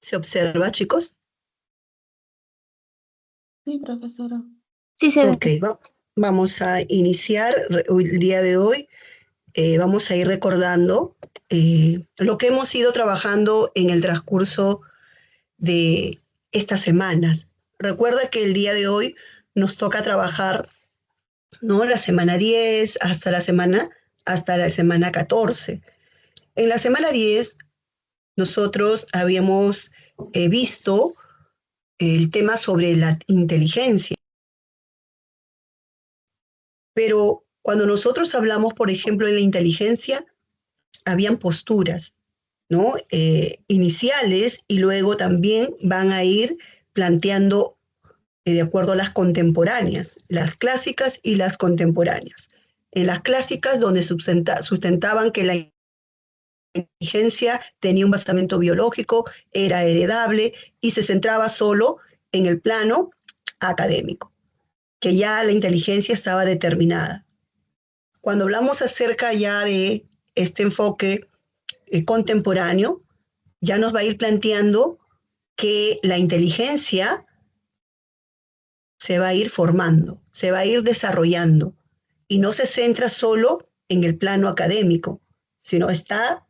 ¿Se observa, chicos? Sí, profesora. Sí, se ve. Ok, vamos a iniciar el día de hoy. Vamos a ir recordando lo que hemos ido trabajando en el transcurso de estas semanas. Recuerda que el día de hoy nos toca trabajar, ¿no? La semana 10 hasta la semana 14. En la semana 10 nosotros habíamos visto el tema sobre la inteligencia, pero cuando nosotros hablamos, por ejemplo, de la inteligencia, habían posturas, ¿no? Iniciales, y luego también van a ir planteando de acuerdo a las contemporáneas, las clásicas y las contemporáneas. En las clásicas, donde sustentaban que la inteligencia tenía un basamento biológico, era heredable y se centraba solo en el plano académico, que ya la inteligencia estaba determinada. Cuando hablamos acerca ya de este enfoque contemporáneo, ya nos va a ir planteando que la inteligencia se va a ir formando, se va a ir desarrollando y no se centra solo en el plano académico, sino está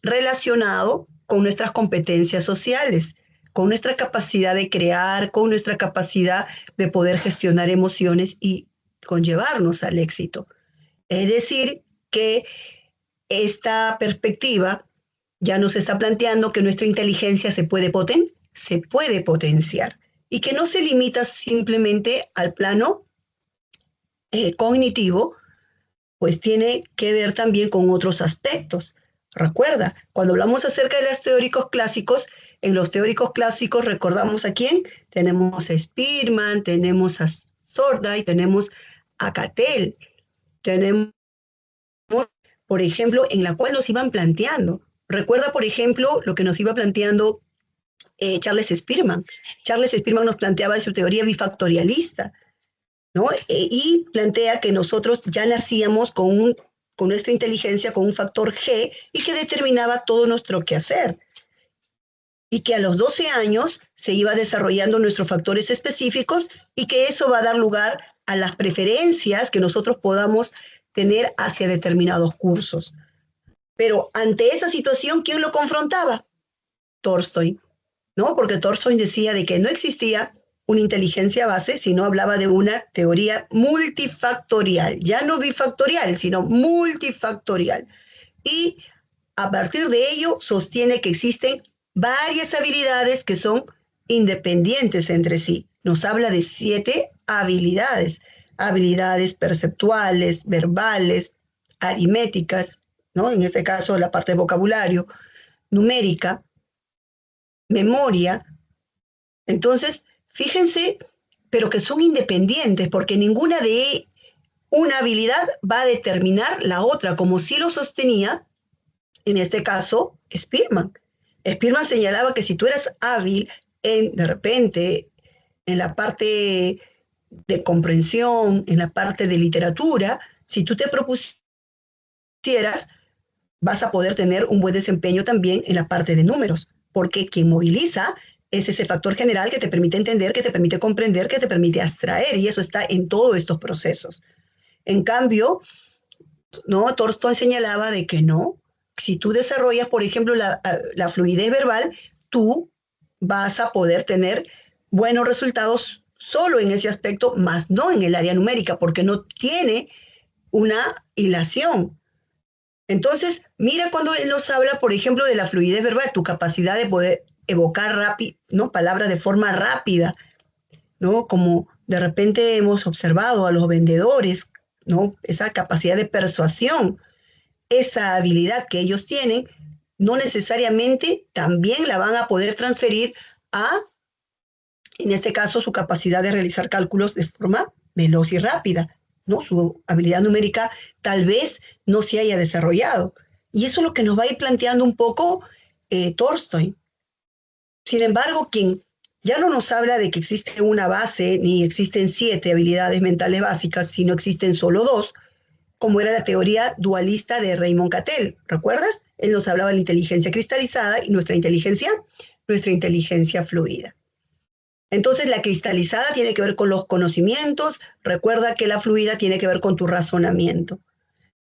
relacionado con nuestras competencias sociales, con nuestra capacidad de crear, con nuestra capacidad de poder gestionar emociones y conllevarnos al éxito. Es decir, que esta perspectiva ya nos está planteando que nuestra inteligencia se puede potenciar y que no se limita simplemente al plano cognitivo, pues tiene que ver también con otros aspectos. Recuerda, cuando hablamos acerca de los teóricos clásicos, en los teóricos clásicos recordamos a quién, tenemos a Spearman, tenemos a Sorday, tenemos a Cattell, tenemos, por ejemplo, en la cual nos iban planteando. Recuerda, por ejemplo, lo que nos iba planteando Charles Spearman. Charles Spearman nos planteaba su teoría bifactorialista, ¿no? Y plantea que nosotros ya nacíamos con nuestra inteligencia, con un factor G, y que determinaba todo nuestro quehacer. Y que a los 12 años se iba desarrollando nuestros factores específicos y que eso va a dar lugar a las preferencias que nosotros podamos tener hacia determinados cursos. Pero ante esa situación, ¿quién lo confrontaba? Tolstoy, ¿no? Porque Tolstoy decía de que no existía una inteligencia base, sino hablaba de una teoría multifactorial, ya no bifactorial, sino multifactorial. Y a partir de ello sostiene que existen varias habilidades que son independientes entre sí. Nos habla de 7 habilidades, habilidades perceptuales, verbales, aritméticas, ¿no? En este caso la parte de vocabulario, numérica, memoria. Entonces, fíjense, pero que son independientes, porque ninguna de una habilidad va a determinar la otra, como si lo sostenía, en este caso, Spearman. Spearman señalaba que si tú eras hábil de repente, en la parte de comprensión, en la parte de literatura, si tú te propusieras, vas a poder tener un buen desempeño también en la parte de números, porque quien moviliza es ese factor general que te permite entender, que te permite comprender, que te permite abstraer, y eso está en todos estos procesos. En cambio, ¿no? Tolstoy señalaba de que no, si tú desarrollas, por ejemplo, la fluidez verbal, tú vas a poder tener buenos resultados solo en ese aspecto, más no en el área numérica, porque no tiene una hilación. Entonces, mira cuando él nos habla, por ejemplo, de la fluidez verbal, tu capacidad de poder evocar rápido, ¿no? Palabras de forma rápida, ¿no? Como de repente hemos observado a los vendedores, ¿no? Esa capacidad de persuasión, esa habilidad que ellos tienen, no necesariamente también la van a poder transferir a, en este caso, su capacidad de realizar cálculos de forma veloz y rápida, ¿no? Su habilidad numérica tal vez no se haya desarrollado. Y eso es lo que nos va a ir planteando un poco Tolstoy. Sin embargo, quien ya no nos habla de que existe una base, ni existen 7 habilidades mentales básicas, sino existen solo 2, como era la teoría dualista de Raymond Cattell. ¿Recuerdas? Él nos hablaba de la inteligencia cristalizada y nuestra inteligencia nuestra inteligencia fluida. Entonces, la cristalizada tiene que ver con los conocimientos. Recuerda que la fluida tiene que ver con tu razonamiento.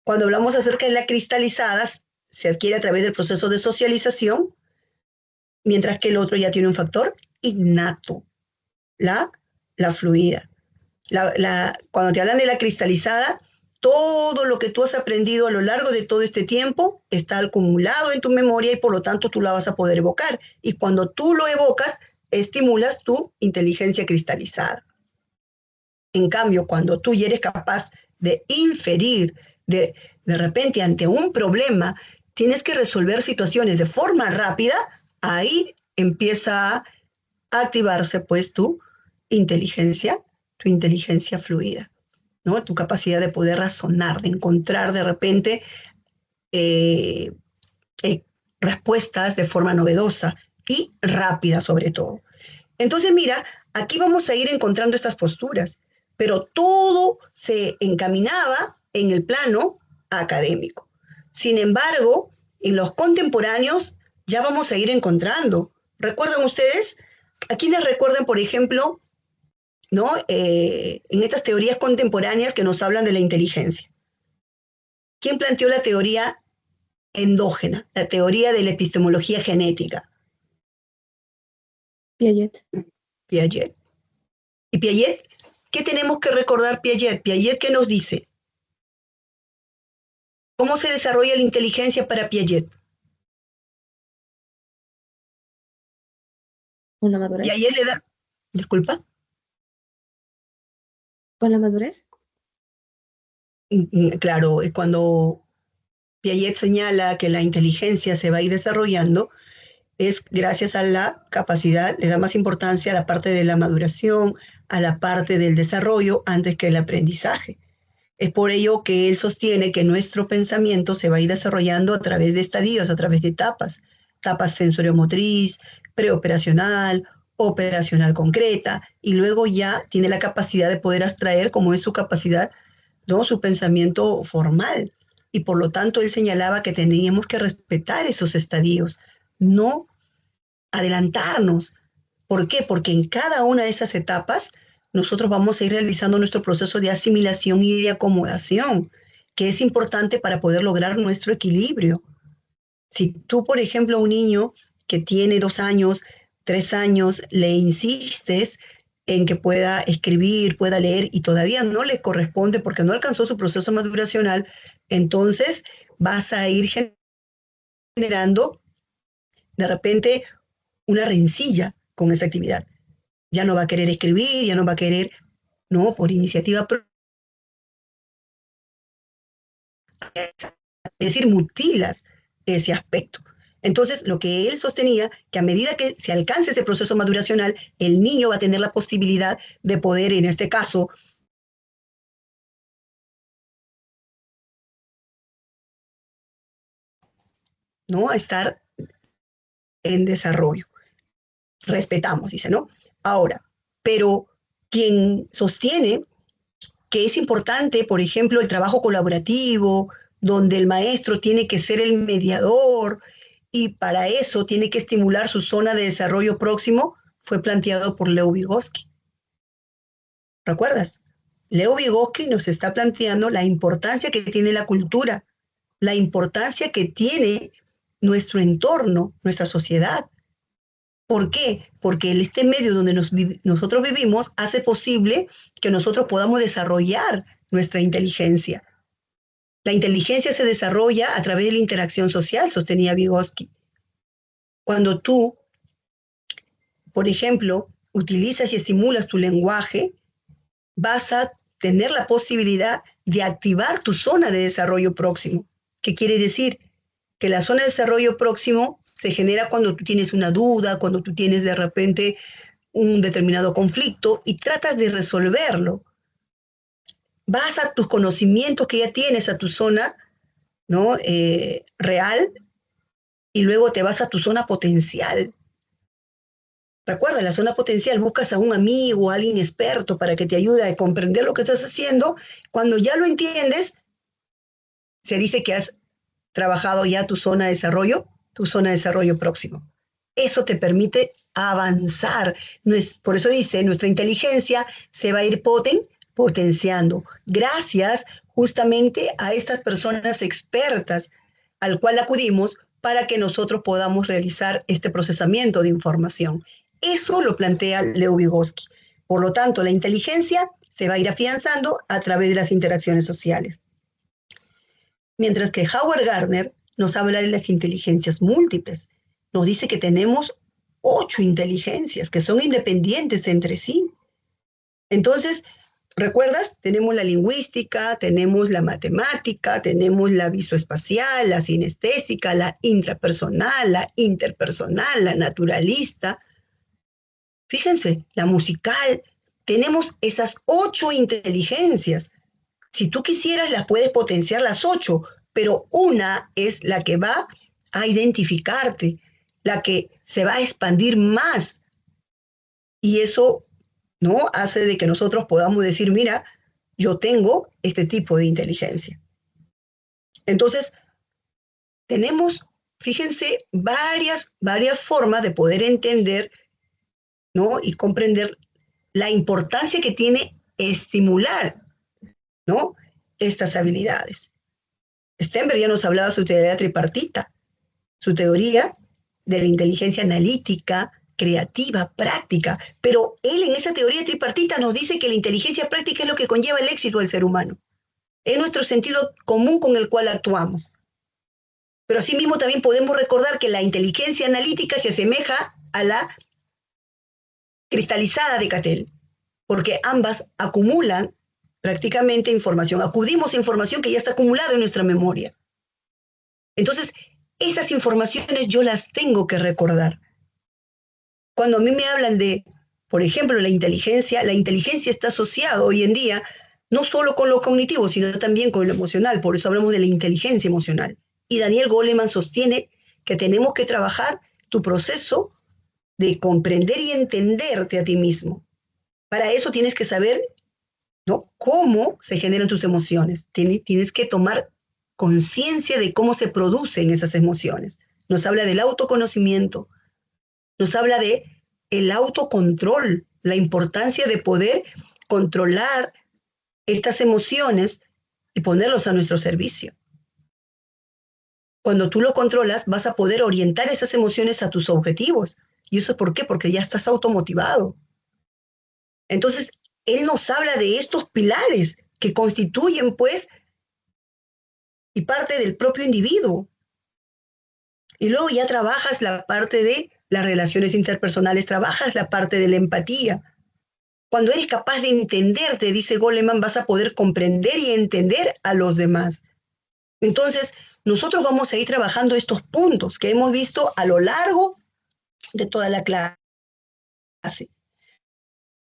Cuando hablamos acerca de la cristalizada, se adquiere a través del proceso de socialización, mientras que el otro ya tiene un factor innato, la fluida. Cuando te hablan de la cristalizada, todo lo que tú has aprendido a lo largo de todo este tiempo está acumulado en tu memoria y por lo tanto tú la vas a poder evocar. Y cuando tú lo evocas, estimulas tu inteligencia cristalizada. En cambio, cuando tú ya eres capaz de inferir, de repente ante un problema, tienes que resolver situaciones de forma rápida, ahí empieza a activarse pues tu inteligencia fluida, ¿no? Tu capacidad de poder razonar, de encontrar de repente eh, eh, respuestas de forma novedosa y rápida sobre todo. Entonces, mira, aquí vamos a ir encontrando estas posturas, pero todo se encaminaba en el plano académico. Sin embargo, en los contemporáneos ya vamos a ir encontrando. ¿Recuerdan ustedes? ¿A quiénes recuerdan, por ejemplo, ¿no? En estas teorías contemporáneas que nos hablan de la inteligencia? ¿Quién planteó la teoría endógena, la teoría de la epistemología genética? Piaget. Piaget. ¿Y Piaget? ¿Qué tenemos que recordar Piaget? Piaget, ¿qué nos dice? ¿Cómo se desarrolla la inteligencia para Piaget? ¿Con la madurez? Piaget le da... Disculpa. ¿Con la madurez? Claro, es cuando Piaget señala que la inteligencia se va a ir desarrollando, es gracias a la capacidad, le da más importancia a la parte de la maduración, a la parte del desarrollo antes que el aprendizaje. Es por ello que él sostiene que nuestro pensamiento se va a ir desarrollando a través de estadios, a través de etapas, etapas sensoriomotriz, preoperacional, operacional concreta, y luego ya tiene la capacidad de poder abstraer, como es su capacidad, ¿no? Su pensamiento formal. Y por lo tanto él señalaba que teníamos que respetar esos estadios, no adelantarnos. ¿Por qué? Porque en cada una de esas etapas nosotros vamos a ir realizando nuestro proceso de asimilación y de acomodación, que es importante para poder lograr nuestro equilibrio. Si tú, por ejemplo, a un niño que tiene 2 años, 3 años, le insistes en que pueda escribir, pueda leer y todavía no le corresponde porque no alcanzó su proceso maduracional, entonces vas a ir generando de repente una rencilla con esa actividad. Ya no va a querer escribir, ya no va a querer, no, por iniciativa propia, es decir, mutilas ese aspecto. Entonces, lo que él sostenía, que a medida que se alcance ese proceso maduracional, el niño va a tener la posibilidad de poder, en este caso, ¿no? Estar en desarrollo. Respetamos, dice, ¿no? Ahora, pero quien sostiene que es importante, por ejemplo, el trabajo colaborativo, donde el maestro tiene que ser el mediador y para eso tiene que estimular su zona de desarrollo próximo, fue planteado por Leo Vygotsky. ¿Recuerdas? Leo Vygotsky nos está planteando la importancia que tiene la cultura, la importancia que tiene nuestro entorno, nuestra sociedad. ¿Por qué? Porque este medio donde nosotros vivimos hace posible que nosotros podamos desarrollar nuestra inteligencia. La inteligencia se desarrolla a través de la interacción social, sostenía Vygotsky. Cuando tú, por ejemplo, utilizas y estimulas tu lenguaje, vas a tener la posibilidad de activar tu zona de desarrollo próximo. ¿Qué quiere decir? Que la zona de desarrollo próximo se genera cuando tú tienes una duda, cuando tú tienes de repente un determinado conflicto y tratas de resolverlo. Vas a tus conocimientos que ya tienes, a tu zona, ¿no? Real, y luego te vas a tu zona potencial. Recuerda, en la zona potencial buscas a un amigo, a alguien experto para que te ayude a comprender lo que estás haciendo. Cuando ya lo entiendes, se dice que has trabajado ya tu zona de desarrollo próximo. Eso te permite avanzar. Por eso dice, nuestra inteligencia se va a ir potenciando gracias justamente a estas personas expertas al cual acudimos para que nosotros podamos realizar este procesamiento de información. Eso lo plantea Leo Vygotsky. Por lo tanto, la inteligencia se va a ir afianzando a través de las interacciones sociales. Mientras que Howard Gardner nos habla de las inteligencias múltiples. Nos dice que tenemos 8 inteligencias que son independientes entre sí. Entonces, ¿recuerdas? Tenemos la lingüística, tenemos la matemática, tenemos la visoespacial, la sinestésica, la intrapersonal, la interpersonal, la naturalista. Fíjense, la musical. Tenemos esas 8 inteligencias. Si tú quisieras, las puedes potenciar las 8, pero una es la que va a identificarte, la que se va a expandir más. Y eso, ¿no?, hace de que nosotros podamos decir, mira, yo tengo este tipo de inteligencia. Entonces, tenemos, fíjense, varias formas de poder entender, ¿no?, y comprender la importancia que tiene estimular, ¿no?, estas habilidades. Stenberg ya nos hablaba de su teoría tripartita, su teoría de la inteligencia analítica, creativa, práctica, pero él en esa teoría tripartita nos dice que la inteligencia práctica es lo que conlleva el éxito del ser humano. Es nuestro sentido común con el cual actuamos. Pero asimismo también podemos recordar que la inteligencia analítica se asemeja a la cristalizada de Cattell, porque ambas acumulan prácticamente información, acudimos a información que ya está acumulada en nuestra memoria. Entonces, esas informaciones yo las tengo que recordar. Cuando a mí me hablan de, por ejemplo, la inteligencia está asociada hoy en día no solo con lo cognitivo, sino también con lo emocional. Por eso hablamos de la inteligencia emocional. Y Daniel Goleman sostiene que tenemos que trabajar tu proceso de comprender y entenderte a ti mismo. Para eso tienes que saber, ¿no?, cómo se generan tus emociones. Tienes que tomar conciencia de cómo se producen esas emociones. Nos habla del autoconocimiento, nos habla de el autocontrol, la importancia de poder controlar estas emociones y ponerlos a nuestro servicio. Cuando tú lo controlas, vas a poder orientar esas emociones a tus objetivos. ¿Y eso por qué? Porque ya estás automotivado. Entonces, él nos habla de estos pilares que constituyen, pues, y parte del propio individuo. Y luego ya trabajas la parte de las relaciones interpersonales, trabajas la parte de la empatía. Cuando eres capaz de entenderte, dice Goleman, vas a poder comprender y entender a los demás. Entonces, nosotros vamos a ir trabajando estos puntos que hemos visto a lo largo de toda la clase,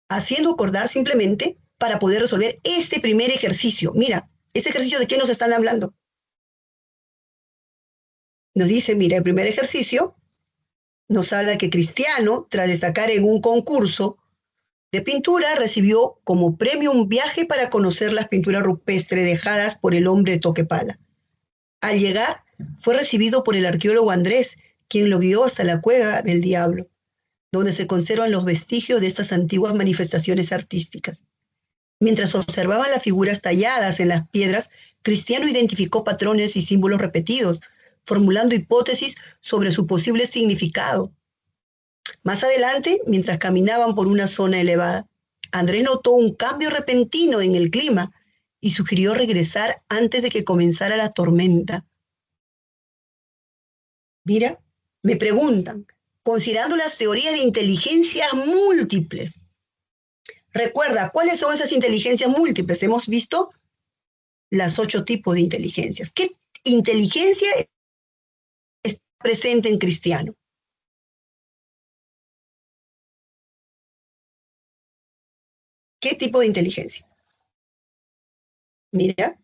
haciendo acordar simplemente para poder resolver este primer ejercicio. Mira, ¿este ejercicio de qué nos están hablando? Nos dice, mira, el primer ejercicio nos habla que Cristiano, tras destacar en un concurso de pintura, recibió como premio un viaje para conocer las pinturas rupestres dejadas por el hombre de Toquepala. Al llegar, fue recibido por el arqueólogo Andrés, quien lo guió hasta la Cueva del Diablo, donde se conservan los vestigios de estas antiguas manifestaciones artísticas. Mientras observaba las figuras talladas en las piedras, Cristiano identificó patrones y símbolos repetidos, formulando hipótesis sobre su posible significado. Más adelante, mientras caminaban por una zona elevada, Andrés notó un cambio repentino en el clima y sugirió regresar antes de que comenzara la tormenta. Mira, me preguntan, considerando las teorías de inteligencias múltiples, recuerda, ¿cuáles son esas inteligencias múltiples? Hemos visto las 8 tipos de inteligencias. ¿Qué inteligencia está presente en Cristiano? ¿Qué tipo de inteligencia? Mira,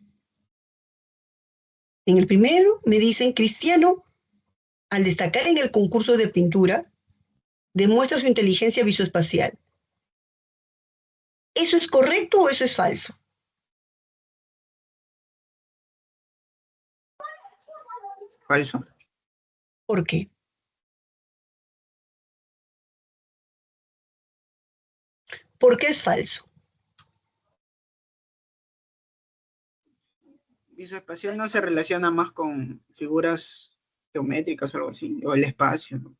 en el primero me dicen, Cristiano, al destacar en el concurso de pintura, demuestra su inteligencia visoespacial. ¿Eso es correcto o eso es falso? Falso. ¿Por qué? ¿Por qué es falso? Visoespacial no se relaciona más con figuras geométricas o algo así, o el espacio, ¿no?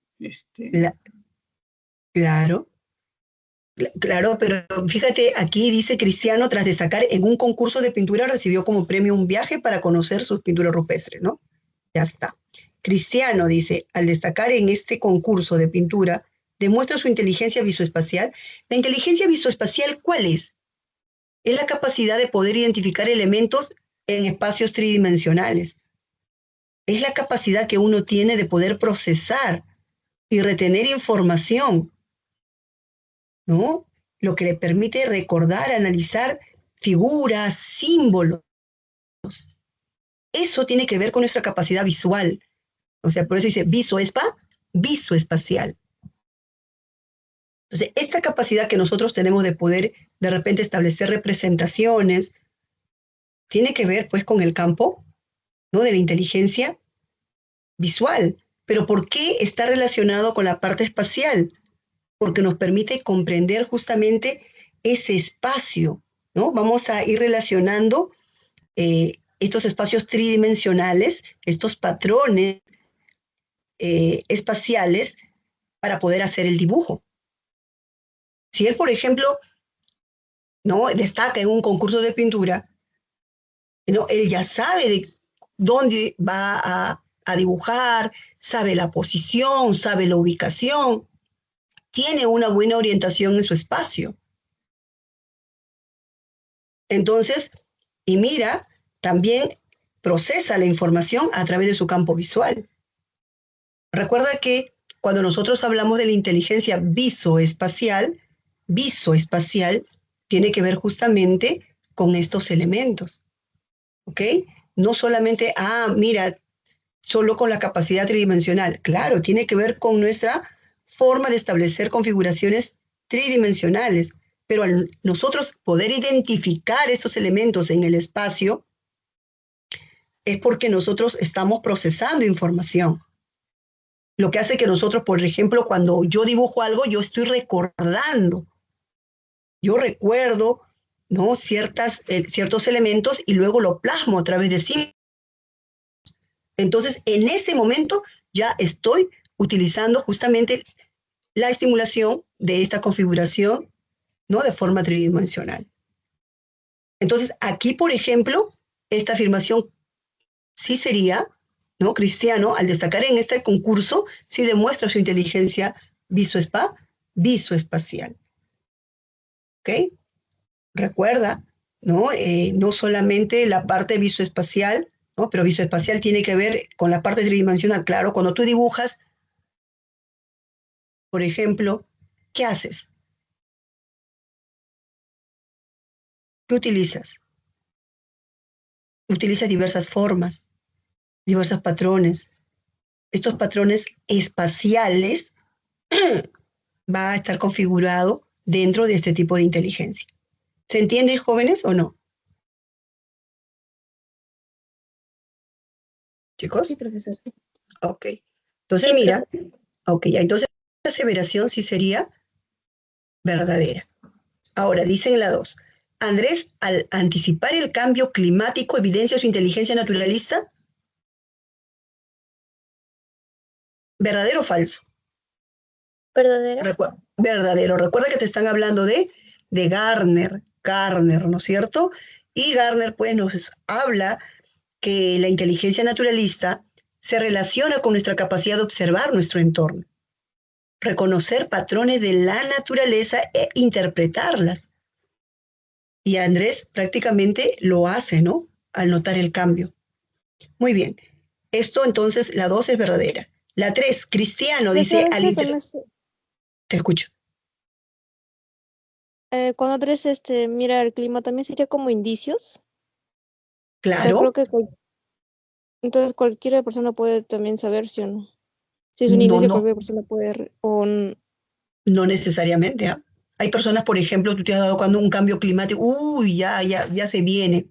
Claro. Claro, pero fíjate, aquí dice Cristiano, tras destacar en un concurso de pintura, recibió como premio un viaje para conocer sus pinturas rupestres, ¿no? Ya está. Cristiano dice, al destacar en este concurso de pintura, demuestra su inteligencia visoespacial. La inteligencia visoespacial, ¿cuál es? Es la capacidad de poder identificar elementos en espacios tridimensionales. Es la capacidad que uno tiene de poder procesar y retener información, ¿no? Lo que le permite recordar, analizar figuras, símbolos. Eso tiene que ver con nuestra capacidad visual. O sea, por eso dice visoespacial. Entonces, esta capacidad que nosotros tenemos de poder de repente establecer representaciones, tiene que ver pues con el campo, ¿no? De la inteligencia visual. Pero ¿por qué está relacionado con la parte espacial? Porque nos permite comprender justamente ese espacio, ¿no? Vamos a ir relacionando estos espacios tridimensionales, estos patrones espaciales para poder hacer el dibujo. Si él, por ejemplo, ¿no? Destaca en un concurso de pintura, ¿no? Él ya sabe de dónde va a dibujar, sabe la posición, sabe la ubicación, tiene una buena orientación en su espacio. Entonces, y mira, también procesa la información a través de su campo visual. Recuerda que cuando nosotros hablamos de la inteligencia visoespacial tiene que ver justamente con estos elementos, ¿ok? No solamente, mira, solo con la capacidad tridimensional. Claro, tiene que ver con nuestra forma de establecer configuraciones tridimensionales, pero al nosotros poder identificar estos elementos en el espacio es porque nosotros estamos procesando información. Lo que hace que nosotros, por ejemplo, cuando yo dibujo algo, yo estoy recordando, yo recuerdo, ¿no? Ciertos elementos y luego lo plasmo a través de sí. Entonces, en ese momento ya estoy utilizando justamente la estimulación de esta configuración, ¿no? De forma tridimensional. Entonces, aquí, por ejemplo, esta afirmación sí sería, ¿no? Cristiano, al destacar en este concurso, sí demuestra su inteligencia visoespacial. ¿Ok? Recuerda, ¿no? No solamente la parte visoespacial, ¿no? Pero visoespacial tiene que ver con la parte tridimensional. Claro, cuando tú dibujas, por ejemplo, ¿qué haces? ¿Qué utilizas? Utilizas diversas formas, diversos patrones. Estos patrones espaciales va a estar configurado dentro de este tipo de inteligencia. ¿Se entiende, jóvenes, o no? ¿Chicos? Sí, profesor. Ok. Entonces, Sí, mira, ok, entonces la aseveración sí sería verdadera. Ahora, dicen la 2. Andrés, al anticipar el cambio climático, evidencia su inteligencia naturalista. ¿Verdadero o falso? verdadero. Verdadero. Recuerda que te están hablando de Gardner, ¿no es cierto? Y Gardner, pues, nos habla que la inteligencia naturalista se relaciona con nuestra capacidad de observar nuestro entorno, reconocer patrones de la naturaleza e interpretarlas. Y Andrés prácticamente lo hace, ¿no? Al notar el cambio. Muy bien. Esto entonces, la 2 es verdadera. La 3, Cristiano dice Profesor, al eso se me hace- Te escucho. cuando Andrés mira el clima, también sería como indicios. O sea, creo Claro, que entonces cualquier persona puede también saber si o no. Si es un no, indicio, no, cualquier persona puede no necesariamente. ¿Ah? Hay personas, por ejemplo, tú te has dado cuando un cambio climático, uy, ya se viene.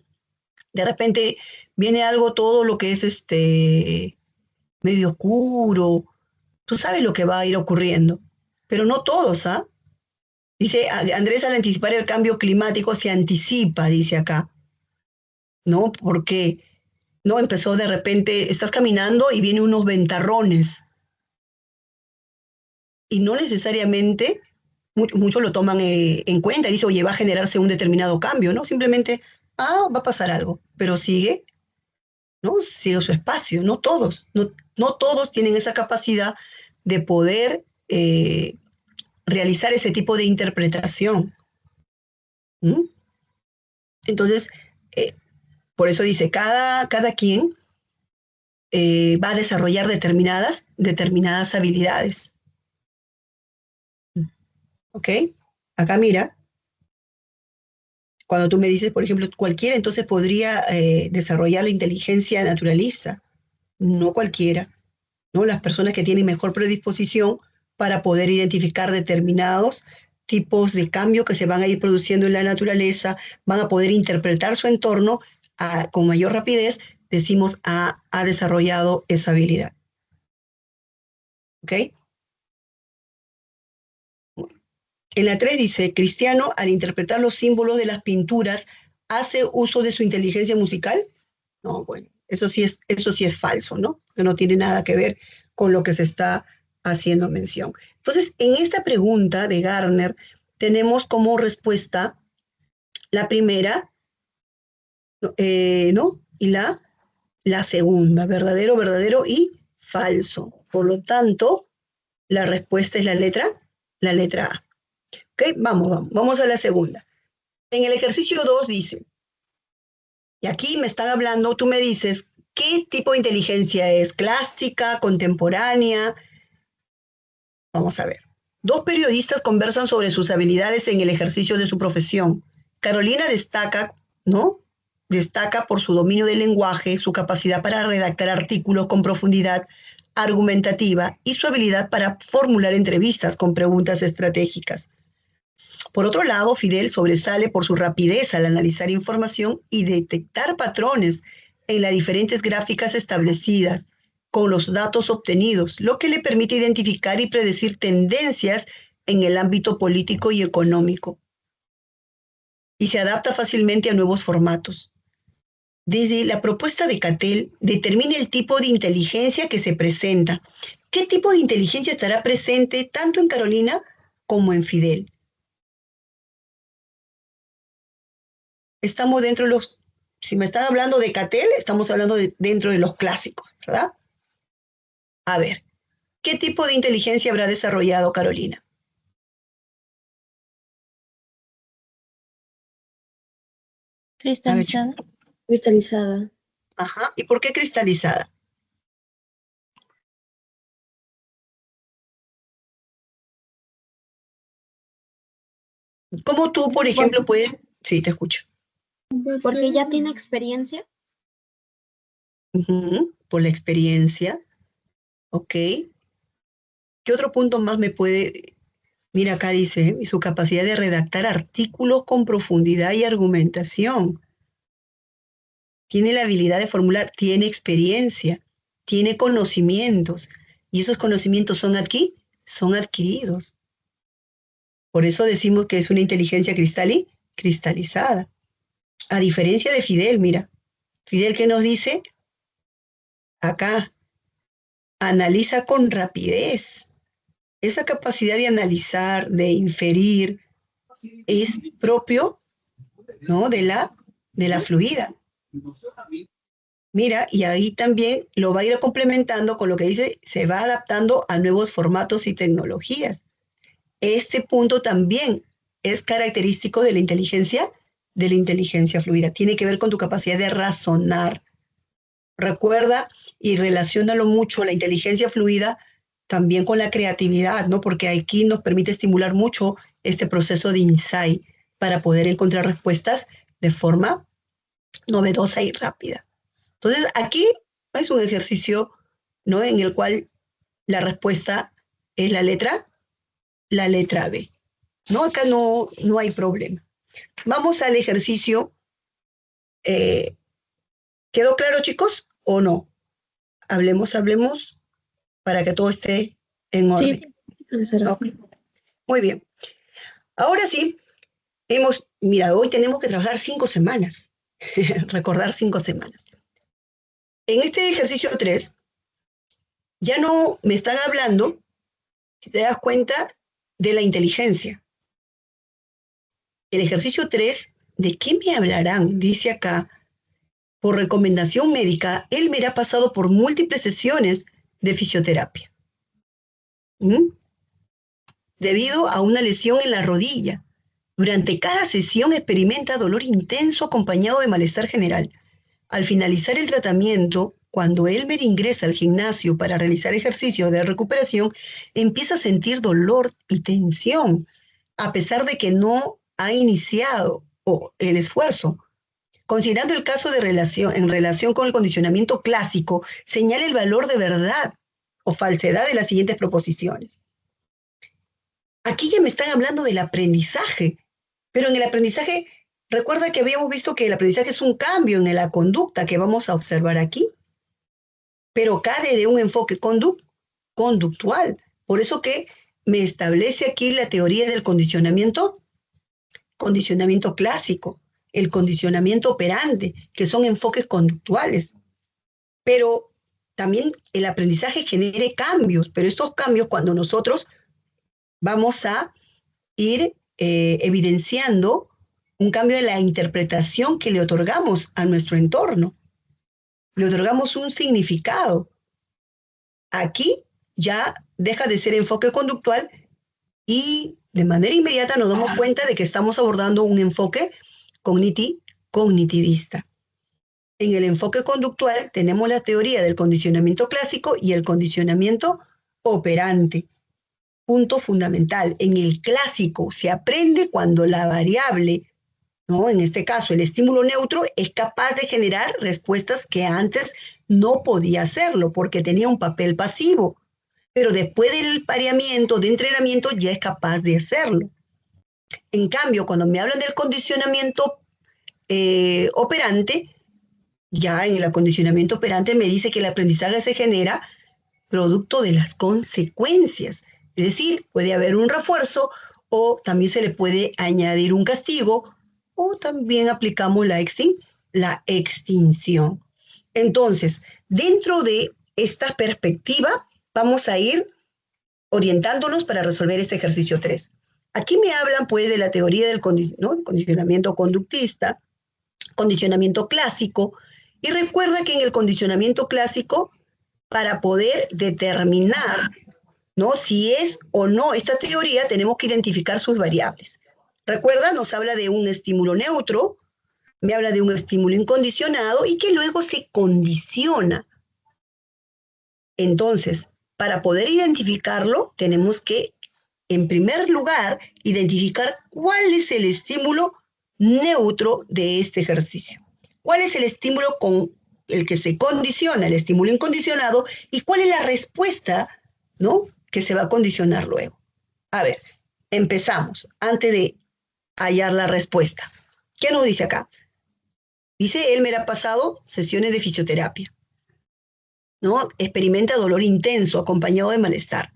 De repente viene algo, todo lo que es medio oscuro. Tú sabes lo que va a ir ocurriendo, pero no todos, ¿ah? Dice Andrés, al anticipar el cambio climático se anticipa, dice acá, ¿no? Porque no empezó de repente, estás caminando y vienen unos ventarrones y no necesariamente muchos lo toman en cuenta y dice, oye, va a generarse un determinado cambio, ¿no? Simplemente, va a pasar algo, pero sigue, ¿no? Sigue su espacio, no todos, no todos tienen esa capacidad de poder realizar ese tipo de interpretación. ¿Mm? Entonces, eh, por eso dice, cada quien va a desarrollar determinadas habilidades. ¿Ok? Acá mira, cuando tú me dices, por ejemplo, cualquiera entonces podría desarrollar la inteligencia naturalista, no cualquiera, ¿no? Las personas que tienen mejor predisposición para poder identificar determinados tipos de cambio que se van a ir produciendo en la naturaleza, van a poder interpretar su entorno con mayor rapidez, decimos ha desarrollado esa habilidad. ¿Ok? En la 3 dice, Cristiano, al interpretar los símbolos de las pinturas, ¿hace uso de su inteligencia musical? No, bueno, eso sí es falso, ¿no? Que no tiene nada que ver con lo que se está haciendo mención. Entonces, en esta pregunta de Gardner, tenemos como respuesta la primera, ¿no? Y la segunda, verdadero, verdadero y falso. Por lo tanto, la respuesta es la letra A. ¿Ok? Vamos a la segunda. En el ejercicio 2 dice, y aquí me están hablando, tú me dices, ¿qué tipo de inteligencia es? ¿Clásica, contemporánea? Vamos a ver. Dos periodistas conversan sobre sus habilidades en el ejercicio de su profesión. Carolina destaca, ¿no? Destaca por su dominio del lenguaje, su capacidad para redactar artículos con profundidad argumentativa y su habilidad para formular entrevistas con preguntas estratégicas. Por otro lado, Fidel sobresale por su rapidez al analizar información y detectar patrones en las diferentes gráficas establecidas con los datos obtenidos, lo que le permite identificar y predecir tendencias en el ámbito político y económico. Y se adapta fácilmente a nuevos formatos. Desde la propuesta de Cattell, determina el tipo de inteligencia que se presenta. ¿Qué tipo de inteligencia estará presente tanto en Carolina como en Fidel? Estamos dentro de los, si me están hablando de Cattell, estamos hablando dentro de los clásicos, ¿verdad? A ver, ¿qué tipo de inteligencia habrá desarrollado Carolina? A ver, Cristalizada. Cristalizada. ajá, ¿y por qué cristalizada? ¿Cómo tú, por ejemplo, puedes... Sí, te escucho. Porque ya tiene experiencia. Por la experiencia, ok. ¿Qué otro punto más me puede... Mira, acá dice, su capacidad de redactar artículos con profundidad y argumentación. Tiene la habilidad de formular, tiene experiencia, tiene conocimientos. Y esos conocimientos son adquiridos. Por eso decimos que es una inteligencia cristalizada. A diferencia de Fidel, mira, Fidel que nos dice acá, analiza con rapidez. Esa capacidad de analizar, de inferir, es propio, ¿no? de la fluida. Mira, y ahí también lo va a ir complementando con lo que dice, se va adaptando a nuevos formatos y tecnologías. Este punto también es característico de la inteligencia fluida. Tiene que ver con tu capacidad de razonar. Recuerda y relaciónalo mucho la inteligencia fluida también con la creatividad, ¿no? Porque aquí nos permite estimular mucho este proceso de insight para poder encontrar respuestas de forma novedosa y rápida. Entonces, aquí es un ejercicio, ¿no? En el cual la respuesta es la letra B. ¿No? Acá no hay problema. Vamos al ejercicio. ¿Quedó claro, chicos? ¿O no? Hablemos para que todo esté en orden. Sí, profesora. Okay. Muy bien. Ahora sí, mira, hoy tenemos que trabajar 5 semanas, recordar 5 semanas. En este ejercicio 3, ya no me están hablando, si te das cuenta, de la inteligencia. El ejercicio 3, ¿de qué me hablarán? Dice acá, por recomendación médica, Elmer ha pasado por múltiples sesiones de fisioterapia. ¿Mm? Debido a una lesión en la rodilla. Durante cada sesión experimenta dolor intenso acompañado de malestar general. Al finalizar el tratamiento, cuando Elmer ingresa al gimnasio para realizar ejercicios de recuperación, empieza a sentir dolor y tensión, a pesar de que no ha iniciado el esfuerzo. Considerando el caso en relación con el condicionamiento clásico, señala el valor de verdad o falsedad de las siguientes proposiciones. Aquí ya me están hablando del aprendizaje, pero en el aprendizaje, recuerda que habíamos visto que el aprendizaje es un cambio en la conducta que vamos a observar aquí, pero cae de un enfoque conductual. Por eso que me establece aquí la teoría del condicionamiento clásico, el condicionamiento operante, que son enfoques conductuales. Pero también el aprendizaje genere cambios, pero estos cambios cuando nosotros vamos a ir evidenciando un cambio en la interpretación que le otorgamos a nuestro entorno. Le otorgamos un significado. Aquí ya deja de ser enfoque conductual y de manera inmediata nos damos cuenta de que estamos abordando un enfoque cognitivista. En el enfoque conductual tenemos la teoría del condicionamiento clásico y el condicionamiento operante. Punto fundamental. En el clásico se aprende cuando la variable, ¿no? En este caso el estímulo neutro, es capaz de generar respuestas que antes no podía hacerlo porque tenía un papel pasivo. Pero después del pareamiento, de entrenamiento, ya es capaz de hacerlo. En cambio, cuando me hablan del condicionamiento operante, ya en el acondicionamiento operante me dice que el aprendizaje se genera producto de las consecuencias. Es decir, puede haber un refuerzo o también se le puede añadir un castigo o también aplicamos la extinción. Entonces, dentro de esta perspectiva, vamos a ir orientándonos para resolver este ejercicio 3. Aquí me hablan pues de la teoría del condicionamiento conductista, condicionamiento clásico, y recuerda que en el condicionamiento clásico, para poder determinar, ¿no?, si es o no esta teoría, tenemos que identificar sus variables. Recuerda, nos habla de un estímulo neutro, me habla de un estímulo incondicionado y que luego se condiciona. Entonces, para poder identificarlo, tenemos que, en primer lugar, identificar cuál es el estímulo neutro de este ejercicio. ¿Cuál es el estímulo con el que se condiciona, el estímulo incondicionado? ¿Y cuál es la respuesta, ¿no?, que se va a condicionar luego? A ver, empezamos, antes de hallar la respuesta. ¿Qué nos dice acá? Dice, Elmer ha pasado sesiones de fisioterapia, ¿no? Experimenta dolor intenso acompañado de malestar.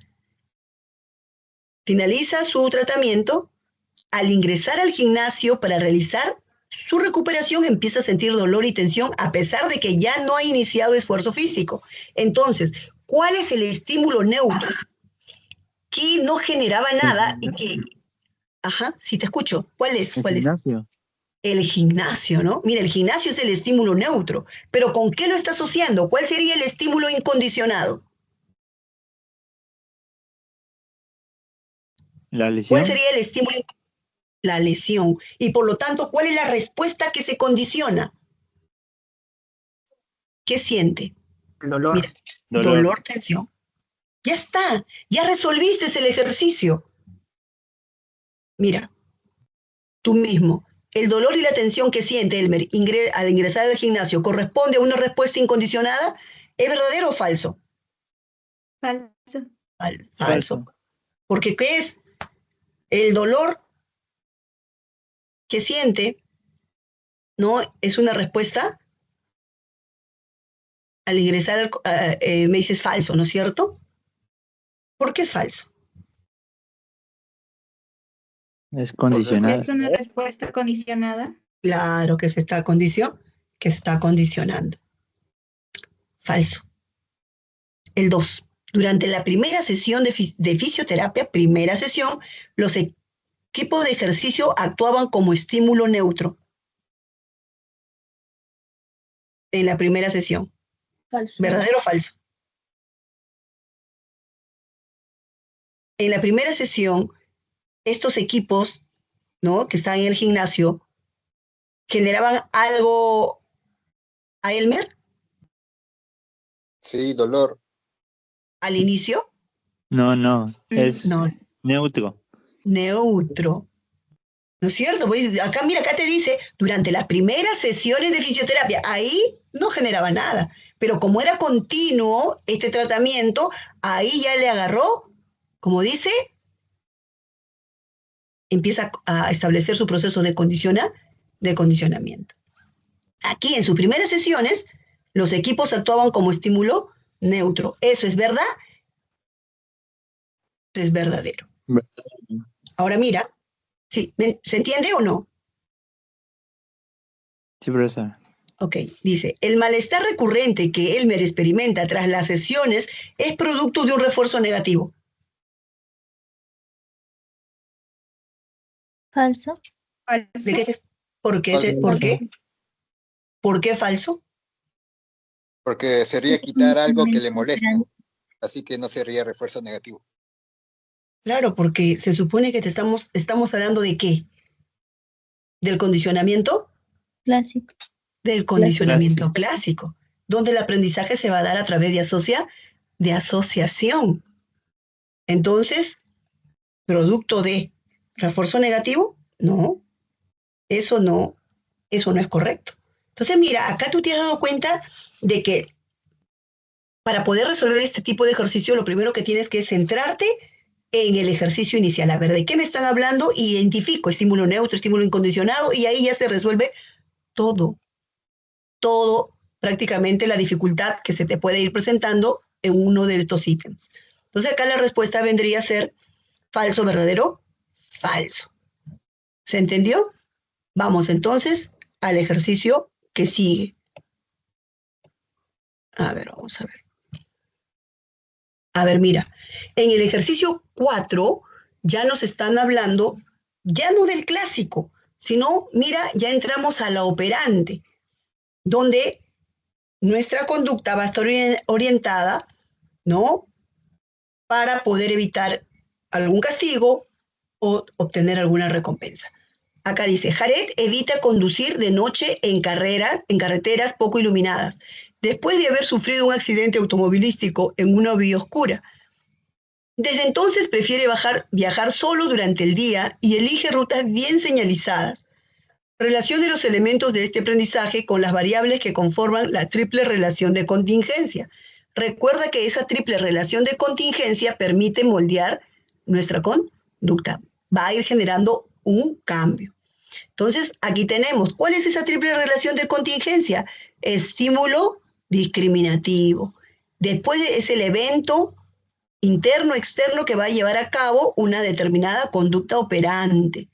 Finaliza su tratamiento. Al ingresar al gimnasio para realizar su recuperación, empieza a sentir dolor y tensión a pesar de que ya no ha iniciado esfuerzo físico. Entonces, ¿cuál es el estímulo neutro que no generaba nada y que... Ajá, sí te escucho. ¿Cuál es? El ¿Cuál es? gimnasio. El gimnasio, ¿no? Mira, el gimnasio es el estímulo neutro, pero ¿con qué lo está asociando? ¿Cuál sería el estímulo incondicionado? La ¿Cuál lesión. sería el estímulo? La lesión. Y por lo tanto, ¿cuál es la respuesta que se condiciona? ¿Qué siente? El dolor. Mira, dolor, tensión. Ya está, ya resolviste el ejercicio. Mira, tú mismo. El dolor y la tensión que siente Elmer al ingresar al gimnasio corresponde a una respuesta incondicionada. ¿Es verdadero o falso? Falso. Falso. Porque ¿qué es? El dolor que siente, ¿no?, es una respuesta al ingresar, me dices falso, ¿no es cierto? ¿Por qué es falso? Es condicionada. ¿Es una respuesta condicionada? Claro que se está condicionando. Falso. El 2. Durante la primera sesión de fisioterapia, los equipos de ejercicio actuaban como estímulo neutro. En la primera sesión. Falso. ¿Verdadero o falso? En la primera sesión, estos equipos, ¿no?, que están en el gimnasio, generaban algo a Elmer Sí, dolor. al inicio. No, es No, neutro. neutro. ¿No es cierto? Pues acá, mira, acá te dice, durante las primeras sesiones de fisioterapia, ahí no generaba nada. Pero como era continuo este tratamiento, ahí ya le agarró, como dice, empieza a establecer su proceso de condicionamiento. Aquí, en sus primeras sesiones, los equipos actuaban como estímulo neutro. ¿Eso es verdad? Es verdadero. Ahora mira, ¿sí? ¿Se entiende o no? Sí, profesor. Ok, dice, el malestar recurrente que Elmer experimenta tras las sesiones es producto de un refuerzo negativo. Falso. ¿De qué ¿Por qué? Falso. ¿Por qué? ¿Por qué falso? Porque sería quitar algo que le moleste, así que no sería refuerzo negativo. Claro, porque se supone que estamos hablando de ¿qué? ¿Del condicionamiento? Clásico. Del condicionamiento clásico, donde el aprendizaje se va a dar a través de asociación. Entonces, producto de refuerzo negativo, no, eso no es correcto. Entonces, mira, acá tú te has dado cuenta de que para poder resolver este tipo de ejercicio, lo primero que tienes que es centrarte en el ejercicio inicial. A ver, ¿de qué me están hablando? Identifico estímulo neutro, estímulo incondicionado, y ahí ya se resuelve todo, prácticamente la dificultad que se te puede ir presentando en uno de estos ítems. Entonces, acá la respuesta vendría a ser falso, verdadero, falso. ¿Se entendió? Vamos entonces al ejercicio que sigue. A ver, vamos a ver. A ver, mira, en el ejercicio 4 ya nos están hablando, ya no del clásico, sino, mira, ya entramos a la operante, donde nuestra conducta va a estar orientada, ¿no?, para poder evitar algún castigo o obtener alguna recompensa. Acá dice, Jared evita conducir de noche en carreteras poco iluminadas, después de haber sufrido un accidente automovilístico en una vía oscura. Desde entonces prefiere viajar solo durante el día y elige rutas bien señalizadas. Relacione los elementos de este aprendizaje con las variables que conforman la triple relación de contingencia. Recuerda que esa triple relación de contingencia permite moldear nuestra conducta. Va a ir generando un cambio. Entonces, aquí tenemos, ¿cuál es esa triple relación de contingencia? Estímulo discriminativo. Después es el evento interno, externo, que va a llevar a cabo una determinada conducta operante.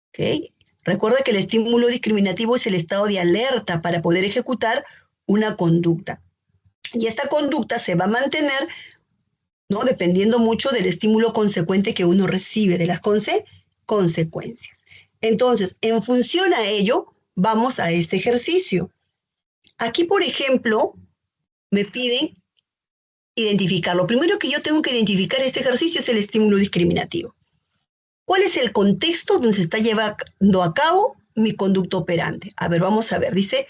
¿Okay? Recuerda que el estímulo discriminativo es el estado de alerta para poder ejecutar una conducta. Y esta conducta se va a mantener, ¿no?, dependiendo mucho del estímulo consecuente que uno recibe, de las consecuencias. Entonces, en función a ello, vamos a este ejercicio. Aquí, por ejemplo, me piden identificar. Lo primero que yo tengo que identificar este ejercicio es el estímulo discriminativo. ¿Cuál es el contexto donde se está llevando a cabo mi conducta operante? A ver, vamos a ver. Dice,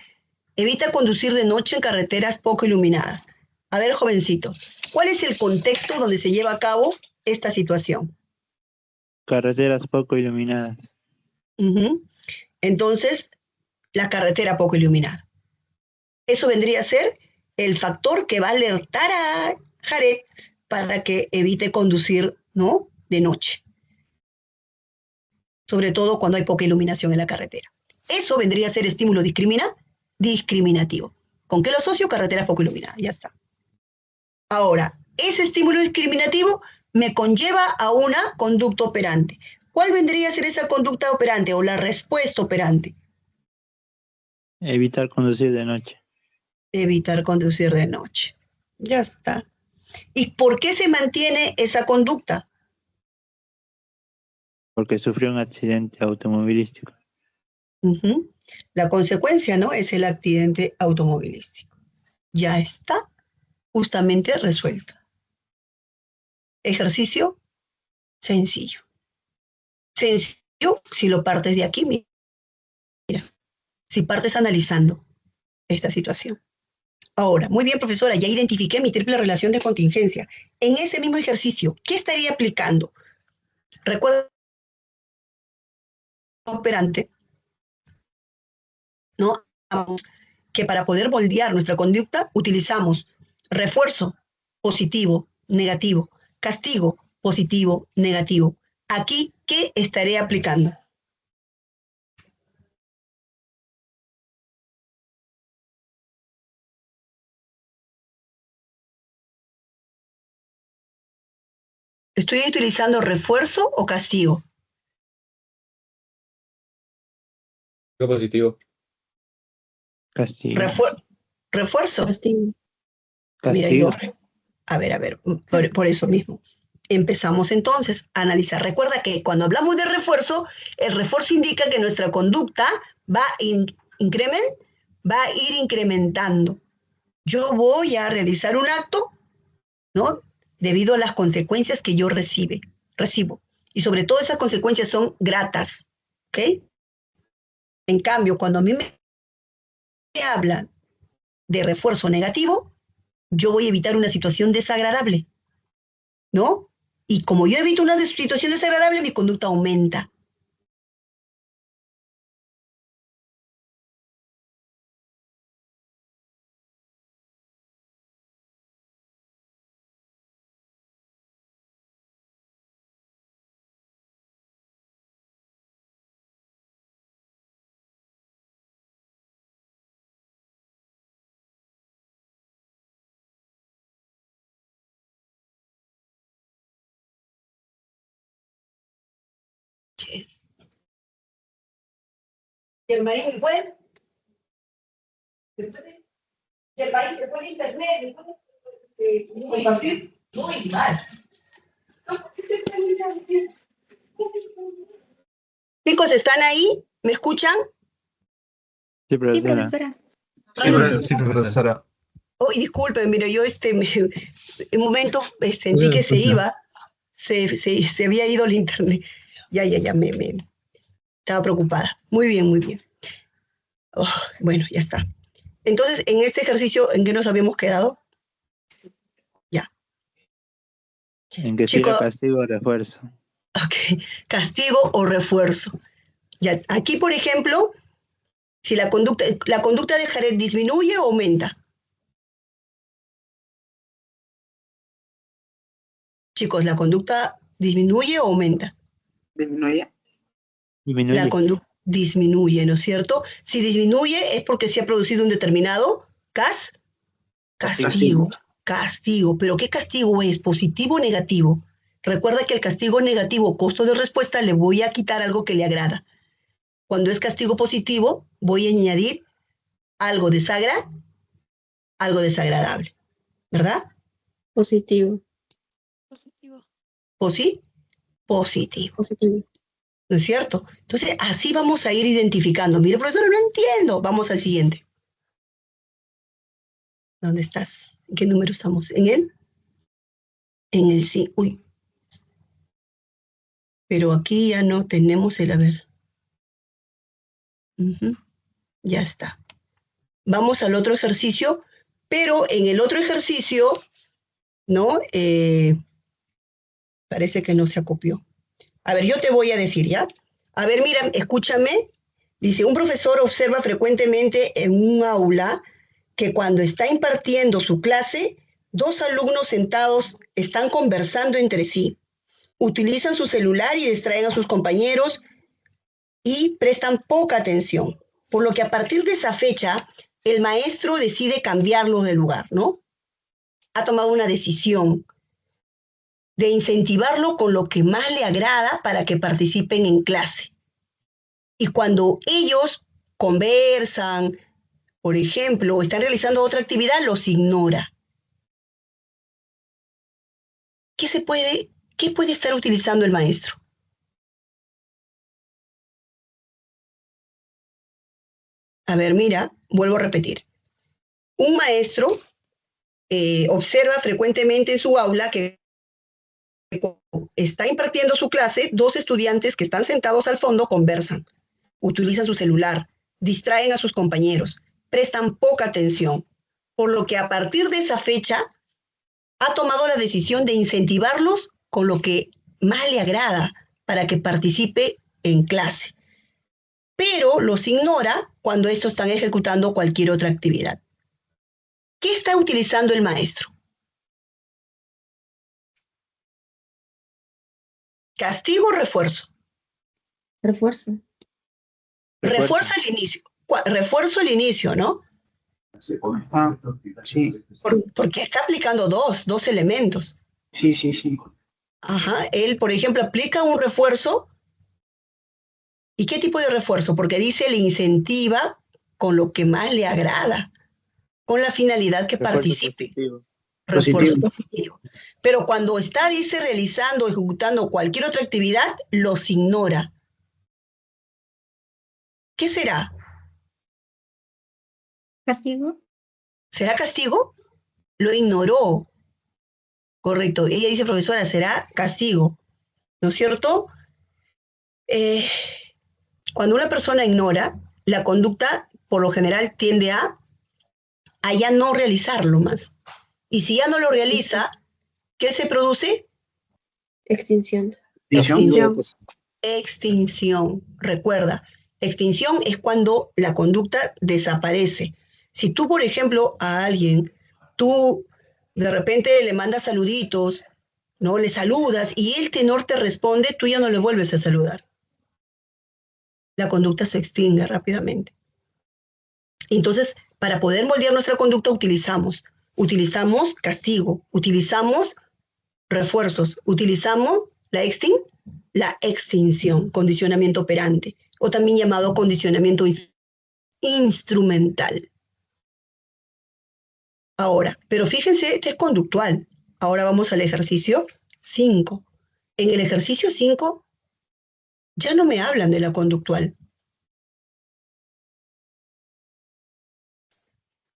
evita conducir de noche en carreteras poco iluminadas. A ver, jovencito, ¿cuál es el contexto donde se lleva a cabo esta situación? Carreteras poco iluminadas. Entonces, la carretera poco iluminada. Eso vendría a ser el factor que va a alertar a Jared para que evite conducir, ¿no?, de noche. Sobre todo cuando hay poca iluminación en la carretera. Eso vendría a ser estímulo discriminativo. ¿Con qué lo asocio? Carreteras poco iluminadas, ya está. Ahora, ese estímulo discriminativo me conlleva a una conducta operante. ¿Cuál vendría a ser esa conducta operante o la respuesta operante? Evitar conducir de noche. Evitar conducir de noche. Ya está. ¿Y por qué se mantiene esa conducta? Porque sufrió un accidente automovilístico. Ujú. La consecuencia, ¿no? Es el accidente automovilístico. Ya está justamente resuelto. Ejercicio sencillo. Sencillo si lo partes de aquí, mira. Si partes analizando esta situación. Ahora, muy bien, profesora, ya identifiqué mi triple relación de contingencia. En ese mismo ejercicio, ¿qué estaría aplicando? Recuerda operante, ¿no? Que para poder moldear nuestra conducta utilizamos refuerzo positivo, negativo, castigo positivo, negativo. Aquí, ¿qué estaré aplicando? ¿Estoy utilizando refuerzo o castigo? Positivo. Castigo. Refuerzo. Castigo. Mira, Castigo. a ver, por eso mismo. Empezamos entonces a analizar. Recuerda que cuando hablamos de refuerzo, el refuerzo indica que nuestra conducta va a ir incrementando. Yo voy a realizar un acto, ¿no? Debido a las consecuencias que yo recibo. Y sobre todo esas consecuencias son gratas, ¿ok? En cambio, cuando a mí me hablan de refuerzo negativo, yo voy a evitar una situación desagradable, ¿no? Y como yo evito una situación desagradable, mi conducta aumenta. Yes. ¿Y el maíz se puede? ¿Y el maíz se puede internet? ¿Se puede compartir? Muy mal. Chicos, ¿están ahí? ¿Me escuchan? Sí, Sí, profesora. profesora. Sí, profesora. Oh, disculpen, mire, yo en un momento sentí que se iba, se había ido el internet. Ya, me estaba preocupada. Muy bien, muy bien. Oh, bueno, ya está. Entonces, en este ejercicio, ¿en qué nos habíamos quedado? Ya. En que si Chicos, era castigo o refuerzo. ok, castigo o refuerzo. Ya, aquí, por ejemplo, si la conducta de Jared disminuye o aumenta. Chicos, ¿la conducta disminuye o aumenta? Disminuye. Disminuye. La conducta disminuye, ¿no es cierto? Si disminuye es porque se ha producido un determinado castigo. Castigo. ¿Pero qué castigo es? ¿Positivo o negativo? Recuerda que el castigo negativo, costo de respuesta, le voy a quitar algo que le agrada. Cuando es castigo positivo, voy a añadir algo desagradable, ¿verdad? Positivo. Positivo. Positivo, Positivo. ¿no es cierto? Entonces, así vamos a ir identificando. Mire, profesor, no entiendo. Vamos al siguiente. ¿Dónde estás? ¿En qué número estamos? ¿En él? En el sí. Uy. Pero aquí ya no tenemos el haber. Ya está. Vamos al otro ejercicio, pero en el otro ejercicio, ¿no? Parece que no se acopió. A ver, yo te voy a decir, ¿ya? A ver, mira, escúchame. Dice, un profesor observa frecuentemente en un aula que cuando está impartiendo su clase, dos alumnos sentados están conversando entre sí. Utilizan su celular y distraen a sus compañeros y prestan poca atención. Por lo que a partir de esa fecha, el maestro decide cambiarlos de lugar, ¿no? Ha tomado una decisión. de incentivarlo con lo que más le agrada para que participen en clase. Y cuando ellos conversan, por ejemplo, o están realizando otra actividad, los ignora. ¿Qué puede estar utilizando el maestro? A ver, mira, vuelvo a repetir. Un maestro observa frecuentemente en su aula que está impartiendo su clase, dos estudiantes que están sentados al fondo conversan, utilizan su celular, distraen a sus compañeros, prestan poca atención, por lo que a partir de esa fecha ha tomado la decisión de incentivarlos con lo que más le agrada para que participe en clase, pero los ignora cuando estos están ejecutando cualquier otra actividad. ¿Qué está utilizando el maestro? ¿Castigo o refuerzo? Refuerzo. Refuerza al inicio. Refuerzo al inicio, ¿no? Ah, sí, Porque está aplicando dos elementos. sí. Ajá. Él, por ejemplo, aplica un refuerzo. ¿Y qué tipo de refuerzo? Porque dice le incentiva con lo que más le agrada, con la finalidad que Refuerzo participe. positivo. Refuerzo positivo. Pero cuando está, dice, realizando, ejecutando cualquier otra actividad, los ignora. ¿Qué será? ¿Castigo? ¿Será castigo? Lo ignoró. Correcto. Ella dice, profesora, será castigo. ¿No es cierto? Cuando una persona ignora, la conducta por lo general tiende a ya no realizarlo más. Y si ya no lo realiza, ¿qué se produce? Extinción. Extinción. Extinción. Recuerda, extinción es cuando la conducta desaparece. Si tú, por ejemplo, a alguien, tú de repente le mandas saluditos, ¿no? Le saludas y el tenor te responde, tú ya no le vuelves a saludar. La conducta se extingue rápidamente. Entonces, para poder moldear nuestra conducta utilizamos castigo, utilizamos refuerzos, utilizamos la extinción, condicionamiento operante, o también llamado condicionamiento instrumental. Ahora, pero fíjense, este es conductual. Ahora vamos al ejercicio 5. En el ejercicio 5 ya no me hablan de la conductual.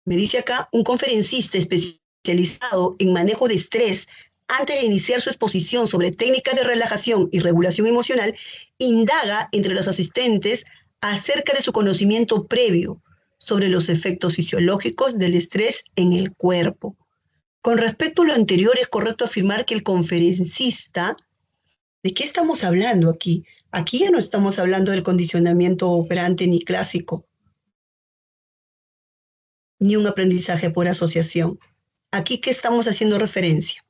Me dice acá, un conferencista especializado en manejo de estrés, antes de iniciar su exposición sobre técnicas de relajación y regulación emocional, indaga entre los asistentes acerca de su conocimiento previo sobre los efectos fisiológicos del estrés en el cuerpo. Con respecto a lo anterior, es correcto afirmar que el conferencista, ¿de qué estamos hablando aquí? Aquí ya no estamos hablando del condicionamiento operante ni clásico, ni un aprendizaje por asociación. Aquí, ¿qué estamos haciendo referencia?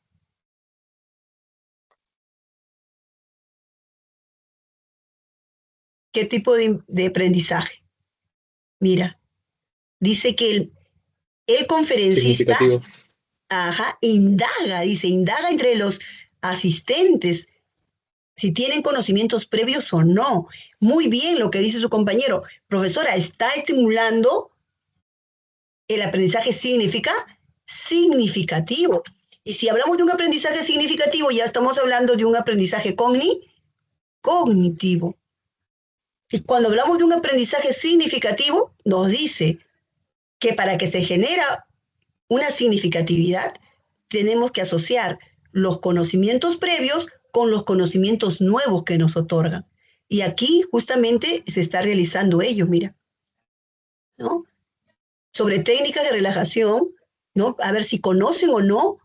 ¿Qué tipo de aprendizaje? Mira, dice que el conferencista indaga entre los asistentes si tienen conocimientos previos o no. Muy bien lo que dice su compañero. Profesora, está estimulando el aprendizaje significativo. Y si hablamos de un aprendizaje significativo, ya estamos hablando de un aprendizaje cognitivo. Y cuando hablamos de un aprendizaje significativo, nos dice que para que se genera una significatividad, tenemos que asociar los conocimientos previos con los conocimientos nuevos que nos otorgan. Y aquí justamente se está realizando ello, mira, ¿no? Sobre técnicas de relajación, ¿no? A ver si conocen o no,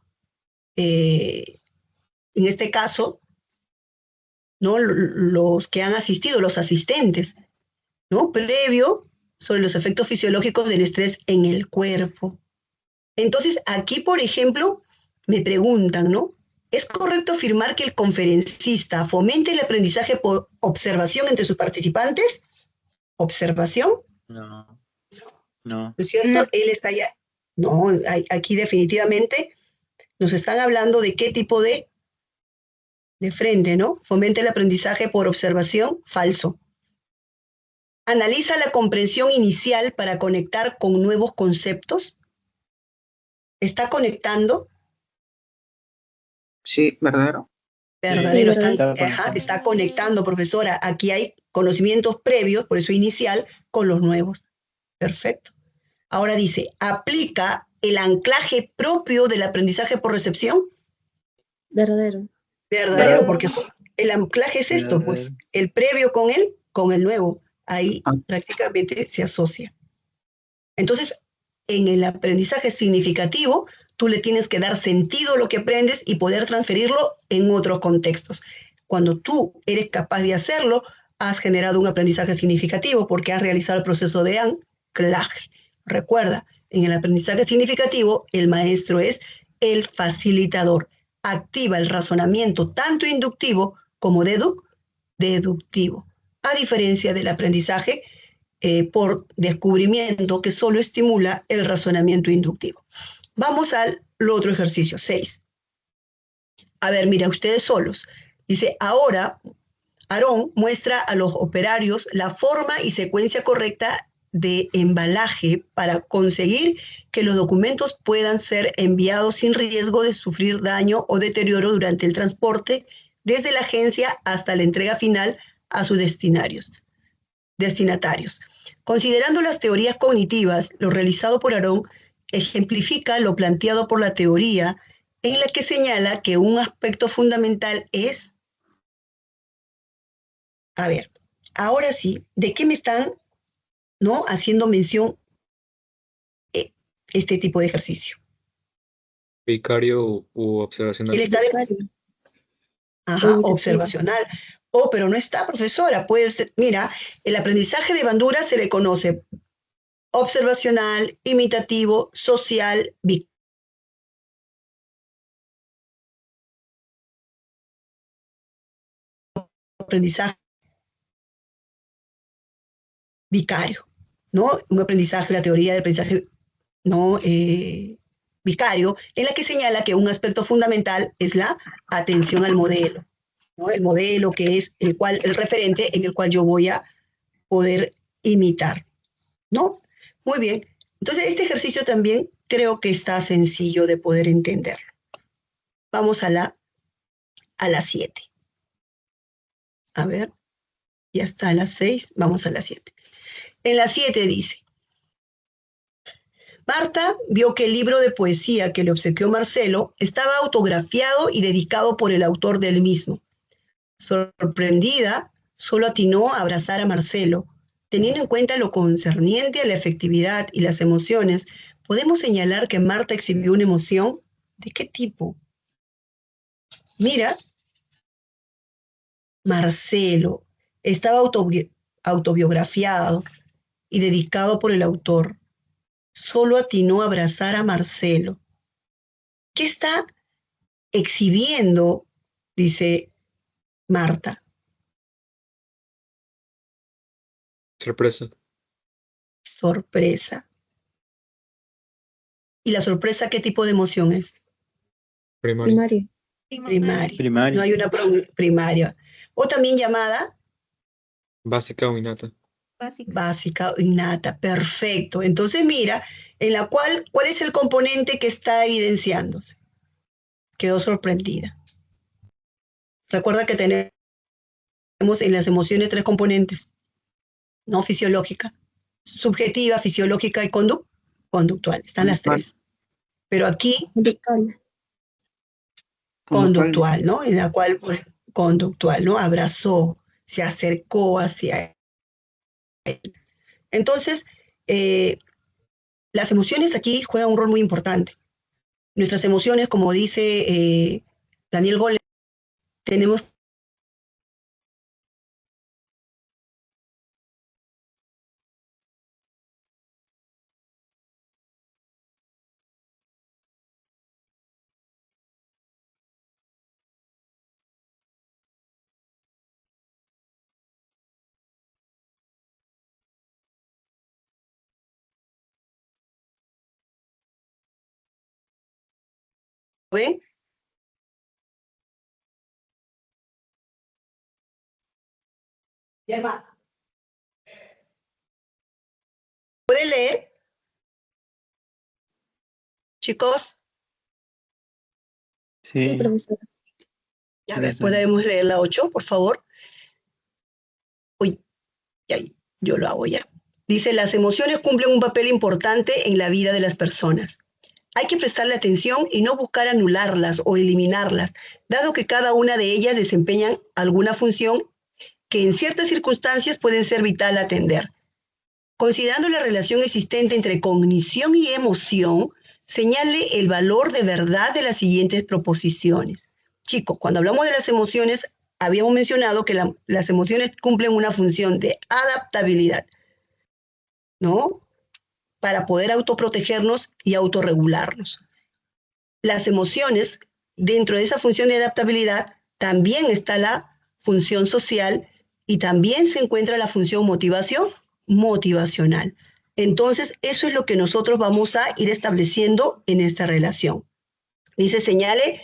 en este caso, ¿no? Los que han asistido, los asistentes, ¿no? Previo sobre los efectos fisiológicos del estrés en el cuerpo. Entonces, aquí, por ejemplo, me preguntan, ¿no? ¿Es correcto afirmar que el conferencista fomente el aprendizaje por observación entre sus participantes? ¿Observación? No. ¿No es cierto? No. Él está allá. No, aquí definitivamente nos están hablando de qué tipo de de frente, ¿no? Fomenta el aprendizaje por observación, falso. Analiza la comprensión inicial para conectar con nuevos conceptos. ¿Está conectando? Sí, verdadero. Verdadero, Sí, verdadero. está conectando, profesora. Aquí hay conocimientos previos, por eso inicial, con los nuevos. Perfecto. Ahora dice, aplica el anclaje propio del aprendizaje por recepción. Verdadero. Verdadero, porque el anclaje es esto, pues, el previo con el nuevo. Ahí Ah. prácticamente se asocia. Entonces, en el aprendizaje significativo, tú le tienes que dar sentido a lo que aprendes y poder transferirlo en otros contextos. Cuando tú eres capaz de hacerlo, has generado un aprendizaje significativo porque has realizado el proceso de anclaje. Recuerda, en el aprendizaje significativo, el maestro es el facilitador. Activa el razonamiento tanto inductivo como deductivo, a diferencia del aprendizaje por descubrimiento que solo estimula el razonamiento inductivo. Vamos al otro ejercicio, 6. A ver, mira, ustedes solos. Dice, ahora Aarón muestra a los operarios la forma y secuencia correcta de embalaje para conseguir que los documentos puedan ser enviados sin riesgo de sufrir daño o deterioro durante el transporte desde la agencia hasta la entrega final a sus destinatarios. Considerando las teorías cognitivas, lo realizado por Aarón ejemplifica lo planteado por la teoría en la que señala que un aspecto fundamental es, a ver, ahora sí, ¿de qué me están no haciendo mención este tipo de ejercicio? Vicario u observacional. Él está Vicario. ajá, Imitativo. observacional. Oh, pero no está, profesora. Pues mira, el aprendizaje de Bandura se le conoce observacional, imitativo, social, aprendizaje vicario, ¿no? Un aprendizaje, la teoría del aprendizaje no vicario, en la que señala que un aspecto fundamental es la atención al modelo, ¿no? El modelo que es el referente en el cual yo voy a poder imitar, ¿no? Muy bien. Entonces, este ejercicio también creo que está sencillo de poder entender. Vamos a la 7. A ver, ya está a las 6, vamos a la 7. En la 7 dice, Marta vio que el libro de poesía que le obsequió Marcelo estaba autografiado y dedicado por el autor del mismo. Sorprendida, solo atinó a abrazar a Marcelo. Teniendo en cuenta lo concerniente a la efectividad y las emociones, podemos señalar que Marta exhibió una emoción. ¿De qué tipo? Mira, Marcelo estaba autobiografiado y dedicado por el autor. Solo atinó a abrazar a Marcelo. ¿Qué está exhibiendo? Dice Marta. Sorpresa. Sorpresa. ¿Y la sorpresa qué tipo de emoción es? Primario. Primario. Primaria. Primario. No hay una primaria. O también llamada Básica o innata. básica o innata. Perfecto. Entonces mira, en la cual, ¿cuál es el componente que está evidenciándose? Quedó sorprendida. Recuerda que tenemos en las emociones 3 componentes, no fisiológica, subjetiva, fisiológica y conductual. Están las 3. Pero aquí Conductual. conductual, ¿no? En la cual, pues, conductual, ¿no? Abrazó, se acercó hacia él. Entonces, las emociones aquí juegan un rol muy importante. Nuestras emociones, como dice Daniel Goleman, tenemos ¿ven? Emma, ¿pueden leer? Chicos, Sí, Sí, profesora. a sí, ver, está. ¿podemos leer la 8, por favor? Uy, ya, yo lo hago ya. Dice, las emociones cumplen un papel importante en la vida de las personas. Hay que prestarle atención y no buscar anularlas o eliminarlas, dado que cada una de ellas desempeñan alguna función que en ciertas circunstancias pueden ser vital atender. Considerando la relación existente entre cognición y emoción, señale el valor de verdad de las siguientes proposiciones. Chicos, cuando hablamos de las emociones, habíamos mencionado que las emociones cumplen una función de adaptabilidad, ¿no? Para poder autoprotegernos y autorregularnos. Las emociones, dentro de esa función de adaptabilidad, también está la función social y también se encuentra la función motivacional. Entonces, eso es lo que nosotros vamos a ir estableciendo en esta relación. Dice, señale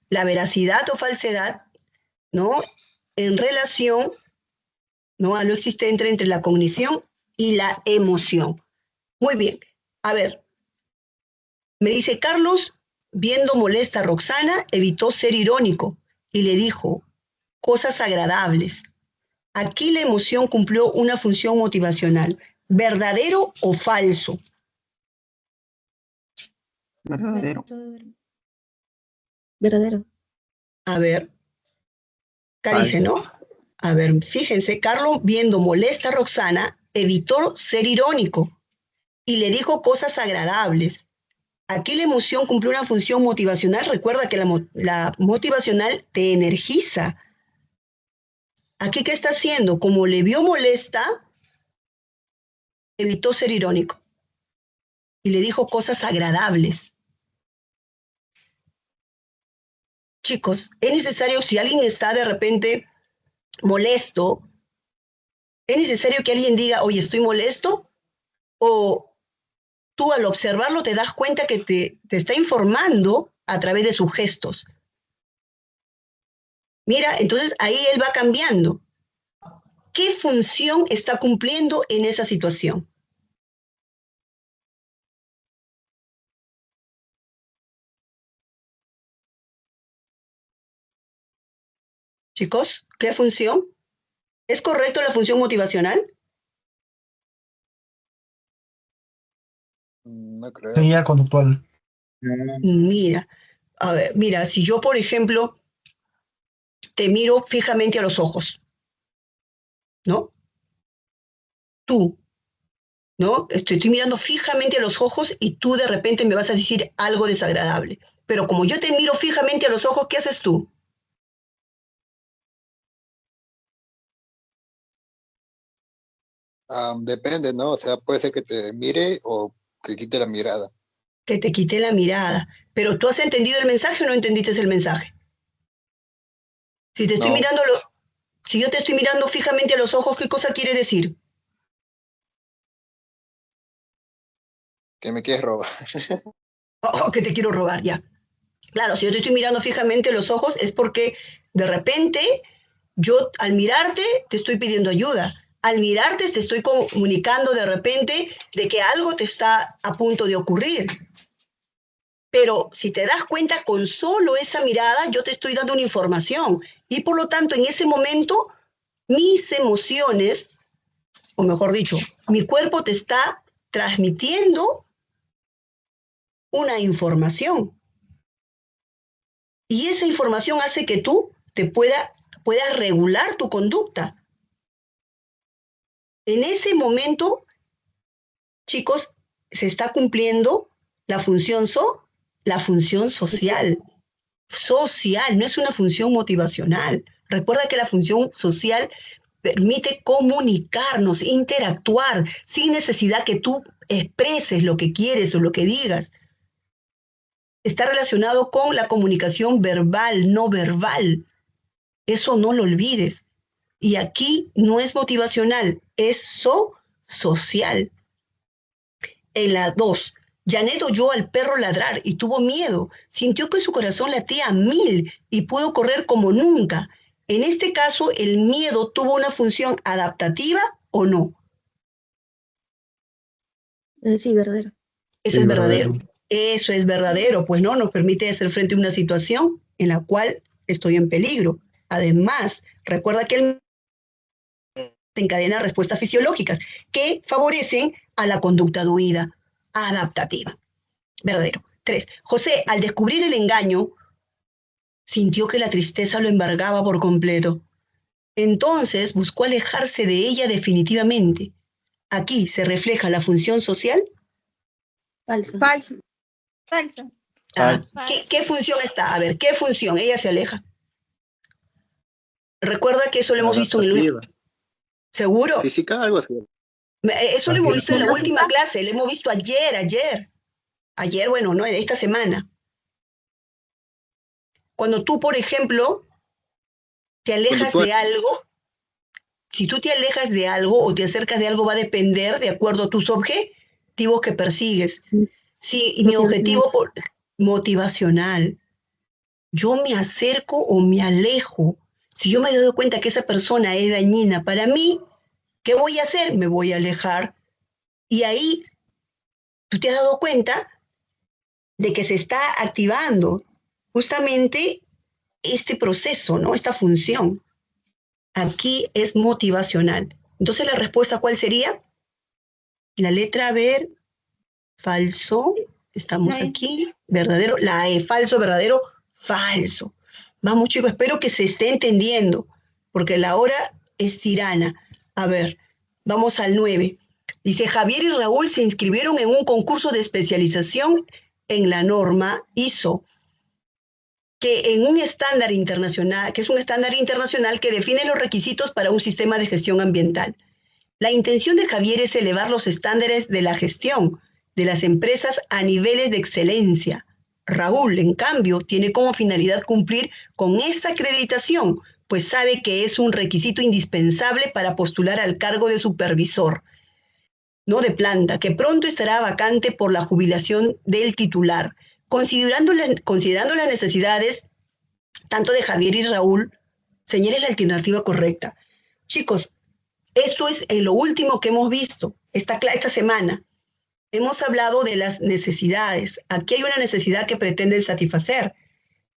la veracidad o falsedad, ¿no? En relación, ¿no? A lo existente entre la cognición y la emoción. Muy bien. A ver, me dice Carlos, viendo molesta a Roxana, evitó ser irónico y le dijo cosas agradables. Aquí la emoción cumplió una función motivacional. ¿Verdadero o falso? Verdadero. Verdadero. A ver, acá dice, Falso. ¿no? A ver, fíjense, Carlos, viendo molesta a Roxana, evitó ser irónico y le dijo cosas agradables. Aquí la emoción cumplió una función motivacional. Recuerda que la motivacional te energiza. Aquí, ¿qué está haciendo? Como le vio molesta, evitó ser irónico y le dijo cosas agradables. Chicos, es necesario, si alguien está de repente molesto, es necesario que alguien diga, oye, estoy molesto, o tú al observarlo te das cuenta que te está informando a través de sus gestos. Mira, entonces ahí él va cambiando. ¿Qué función está cumpliendo en esa situación? Chicos, ¿qué función? ¿Es correcto la función motivacional? No creo. Sería conductual. Mira, a ver, mira, si yo, por ejemplo, te miro fijamente a los ojos, ¿no? Tú, ¿no? Estoy mirando fijamente a los ojos y tú de repente me vas a decir algo desagradable. Pero como yo te miro fijamente a los ojos, ¿qué haces tú? Depende, ¿no? O sea, puede ser que te mire o que quite la mirada. Que te quité la mirada. Pero ¿tú has entendido el mensaje o no entendiste el mensaje? Si te estoy No, mirando, si yo te estoy mirando fijamente a los ojos, ¿qué cosa quiere decir? que me quieres robar. Oh, que te quiero robar, ya. Claro, si yo te estoy mirando fijamente a los ojos es porque de repente yo al mirarte te estoy pidiendo ayuda. Al mirarte te estoy comunicando de repente de que algo te está a punto de ocurrir. Pero si te das cuenta, con solo esa mirada yo te estoy dando una información. Y por lo tanto, en ese momento, mis emociones, o mejor dicho, mi cuerpo te está transmitiendo una información. Y esa información hace que tú puedas regular tu conducta. En ese momento, chicos, se está cumpliendo la función social. Social, no es una función motivacional. Recuerda que la función social permite comunicarnos, interactuar, sin necesidad que tú expreses lo que quieres o lo que digas. Está relacionado con la comunicación verbal, no verbal. Eso no lo olvides. Y aquí no es motivacional, es social. En la 2, Janet oyó al perro ladrar y tuvo miedo. Sintió que su corazón latía a 1000 y pudo correr como nunca. En este caso, ¿el miedo tuvo una función adaptativa o no? Sí, verdadero. Eso Sí, es verdadero. verdadero. Eso es verdadero, pues no, nos permite hacer frente a una situación en la cual estoy en peligro. Además, recuerda que el encadena respuestas fisiológicas que favorecen a la conducta de huida adaptativa. Verdadero. 3. José, al descubrir el engaño, sintió que la tristeza lo embargaba por completo. Entonces buscó alejarse de ella definitivamente. Aquí se refleja la función social. Falso. Falso. Falso. ¿Qué función está? A ver, ¿qué función? Ella se aleja. Recuerda que eso lo hemos visto en el último. ¿Seguro? Física, algo así. Eso lo hemos visto en la última clase, lo hemos visto ayer, bueno, no, esta semana. Cuando tú, por ejemplo, te alejas de algo, si tú te alejas de algo o te acercas de algo, va a depender de acuerdo a tus objetivos que persigues. Sí, y mi objetivo motivacional, yo me acerco o me alejo. Si yo me doy cuenta que esa persona es dañina para mí, ¿qué voy a hacer? Me voy a alejar. Y ahí tú te has dado cuenta de que se está activando justamente este proceso, ¿no? Esta función. Aquí es motivacional. Entonces, ¿la respuesta cuál sería? La letra B, falso. Estamos aquí. Verdadero. La E, falso, verdadero, falso. Vamos, chicos, espero que se esté entendiendo, porque la hora es tirana. A ver, vamos al 9. Dice, Javier y Raúl se inscribieron en un concurso de especialización en la norma ISO, que en un estándar internacional, que es un estándar internacional que define los requisitos para un sistema de gestión ambiental. La intención de Javier es elevar los estándares de la gestión de las empresas a niveles de excelencia. Raúl, en cambio, tiene como finalidad cumplir con esta acreditación, pues sabe que es un requisito indispensable para postular al cargo de supervisor, no de planta, que pronto estará vacante por la jubilación del titular. Considerando las necesidades tanto de Javier y Raúl, señale la alternativa correcta. Chicos, esto es lo último que hemos visto esta semana. Hemos hablado de las necesidades. Aquí hay una necesidad que pretenden satisfacer.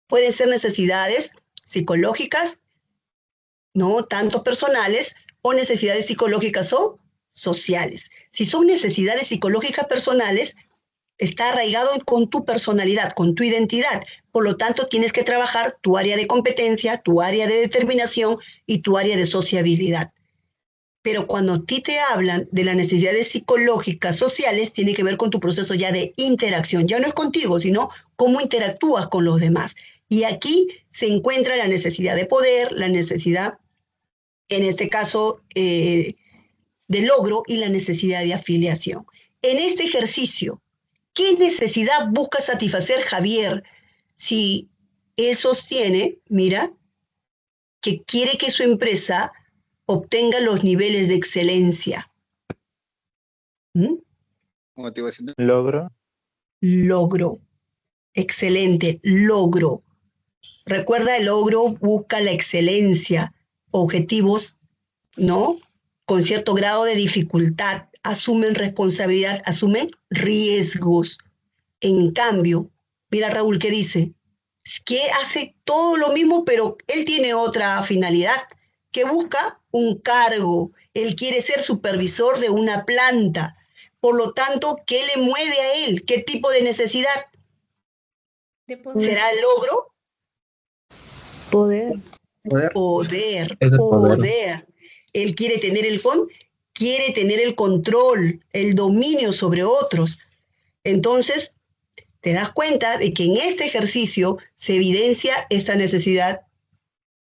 Pueden ser necesidades psicológicas, no tanto personales, o necesidades psicológicas o sociales. Si son necesidades psicológicas personales, está arraigado con tu personalidad, con tu identidad. Por lo tanto, tienes que trabajar tu área de competencia, tu área de determinación y tu área de sociabilidad. Pero cuando a ti te hablan de las necesidades psicológicas, sociales, tiene que ver con tu proceso ya de interacción. Ya no es contigo, sino cómo interactúas con los demás. Y aquí se encuentra la necesidad de poder, la necesidad, en este caso, de logro y la necesidad de afiliación. En este ejercicio, ¿qué necesidad busca satisfacer Javier si él sostiene, mira, que quiere que su empresa obtenga los niveles de excelencia? Motivación. Logro. Logro. Excelente. Logro. Recuerda, el logro busca la excelencia, objetivos, ¿no? Con cierto grado de dificultad, asumen responsabilidad, asumen riesgos. En cambio, mira Raúl, ¿qué dice? Que hace todo lo mismo, pero él tiene otra finalidad, que busca un cargo. Él quiere ser supervisor de una planta. Por lo tanto, ¿qué le mueve a él? ¿Qué tipo de necesidad? De poder. ¿Será el logro? Poder. Poder. Él quiere tener el control, el dominio sobre otros. Entonces, te das cuenta de que en este ejercicio se evidencia esta necesidad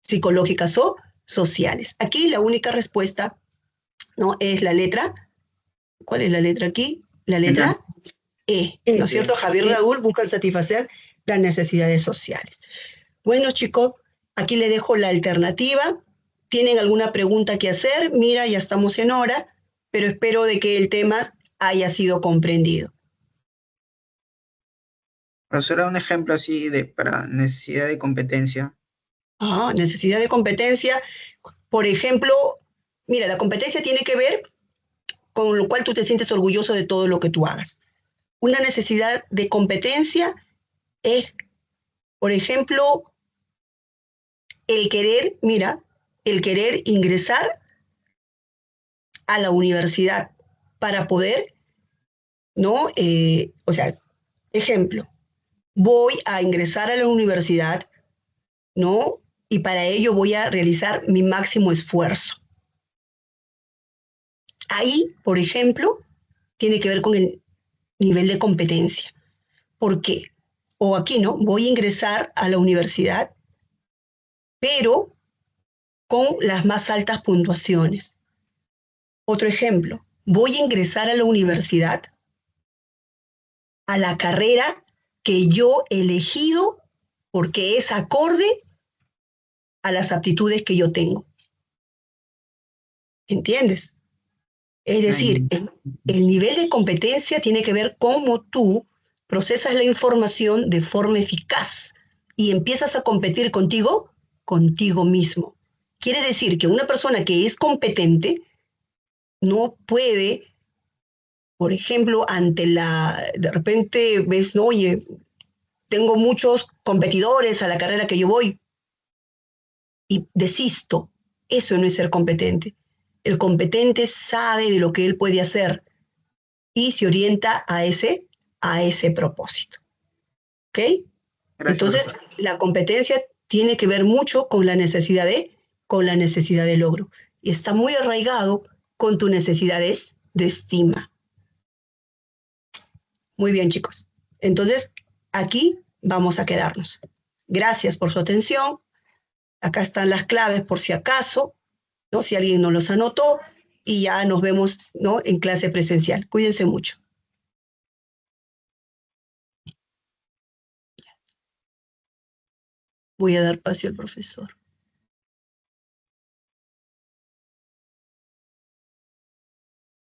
psicológicas o sociales. Aquí la única respuesta, ¿no?, es la letra. ¿Cuál es la letra aquí? La letra E, ¿no es cierto? Javier y Raúl buscan satisfacer las necesidades sociales. Bueno, chicos, aquí les dejo la alternativa. ¿Tienen alguna pregunta que hacer? Mira, ya estamos en hora, pero espero de que el tema haya sido comprendido. Profesora, un ejemplo así para necesidad de competencia. Necesidad de competencia. Por ejemplo, mira, la competencia tiene que ver con lo cual tú te sientes orgulloso de todo lo que tú hagas. Una necesidad de competencia es, por ejemplo, el querer ingresar a la universidad para poder, ¿no? O sea, ejemplo, voy a ingresar a la universidad, ¿no? Y para ello voy a realizar mi máximo esfuerzo. Ahí, por ejemplo, tiene que ver con el nivel de competencia. ¿Por qué? O aquí, ¿no? Voy a ingresar a la universidad, pero con las más altas puntuaciones. Otro ejemplo, voy a ingresar a la universidad, a la carrera que yo he elegido porque es acorde a las aptitudes que yo tengo. ¿Entiendes? Es decir, el nivel de competencia tiene que ver cómo tú procesas la información de forma eficaz y empiezas a competir contigo mismo. Quiere decir que una persona que es competente no puede, por ejemplo, de repente ves, no, oye, tengo muchos competidores a la carrera que yo voy y desisto. Eso no es ser competente. El competente sabe de lo que él puede hacer y se orienta a ese propósito. ¿Ok? Gracias, Entonces, profesor. la competencia tiene que ver mucho con la necesidad de logro. Y está muy arraigado con tus necesidades de estima. Muy bien, chicos. Entonces, aquí vamos a quedarnos. Gracias por su atención. Acá están las claves por si acaso, ¿no? Si alguien no los anotó, y ya nos vemos, ¿no? En clase presencial. Cuídense mucho. Voy a dar paso al profesor.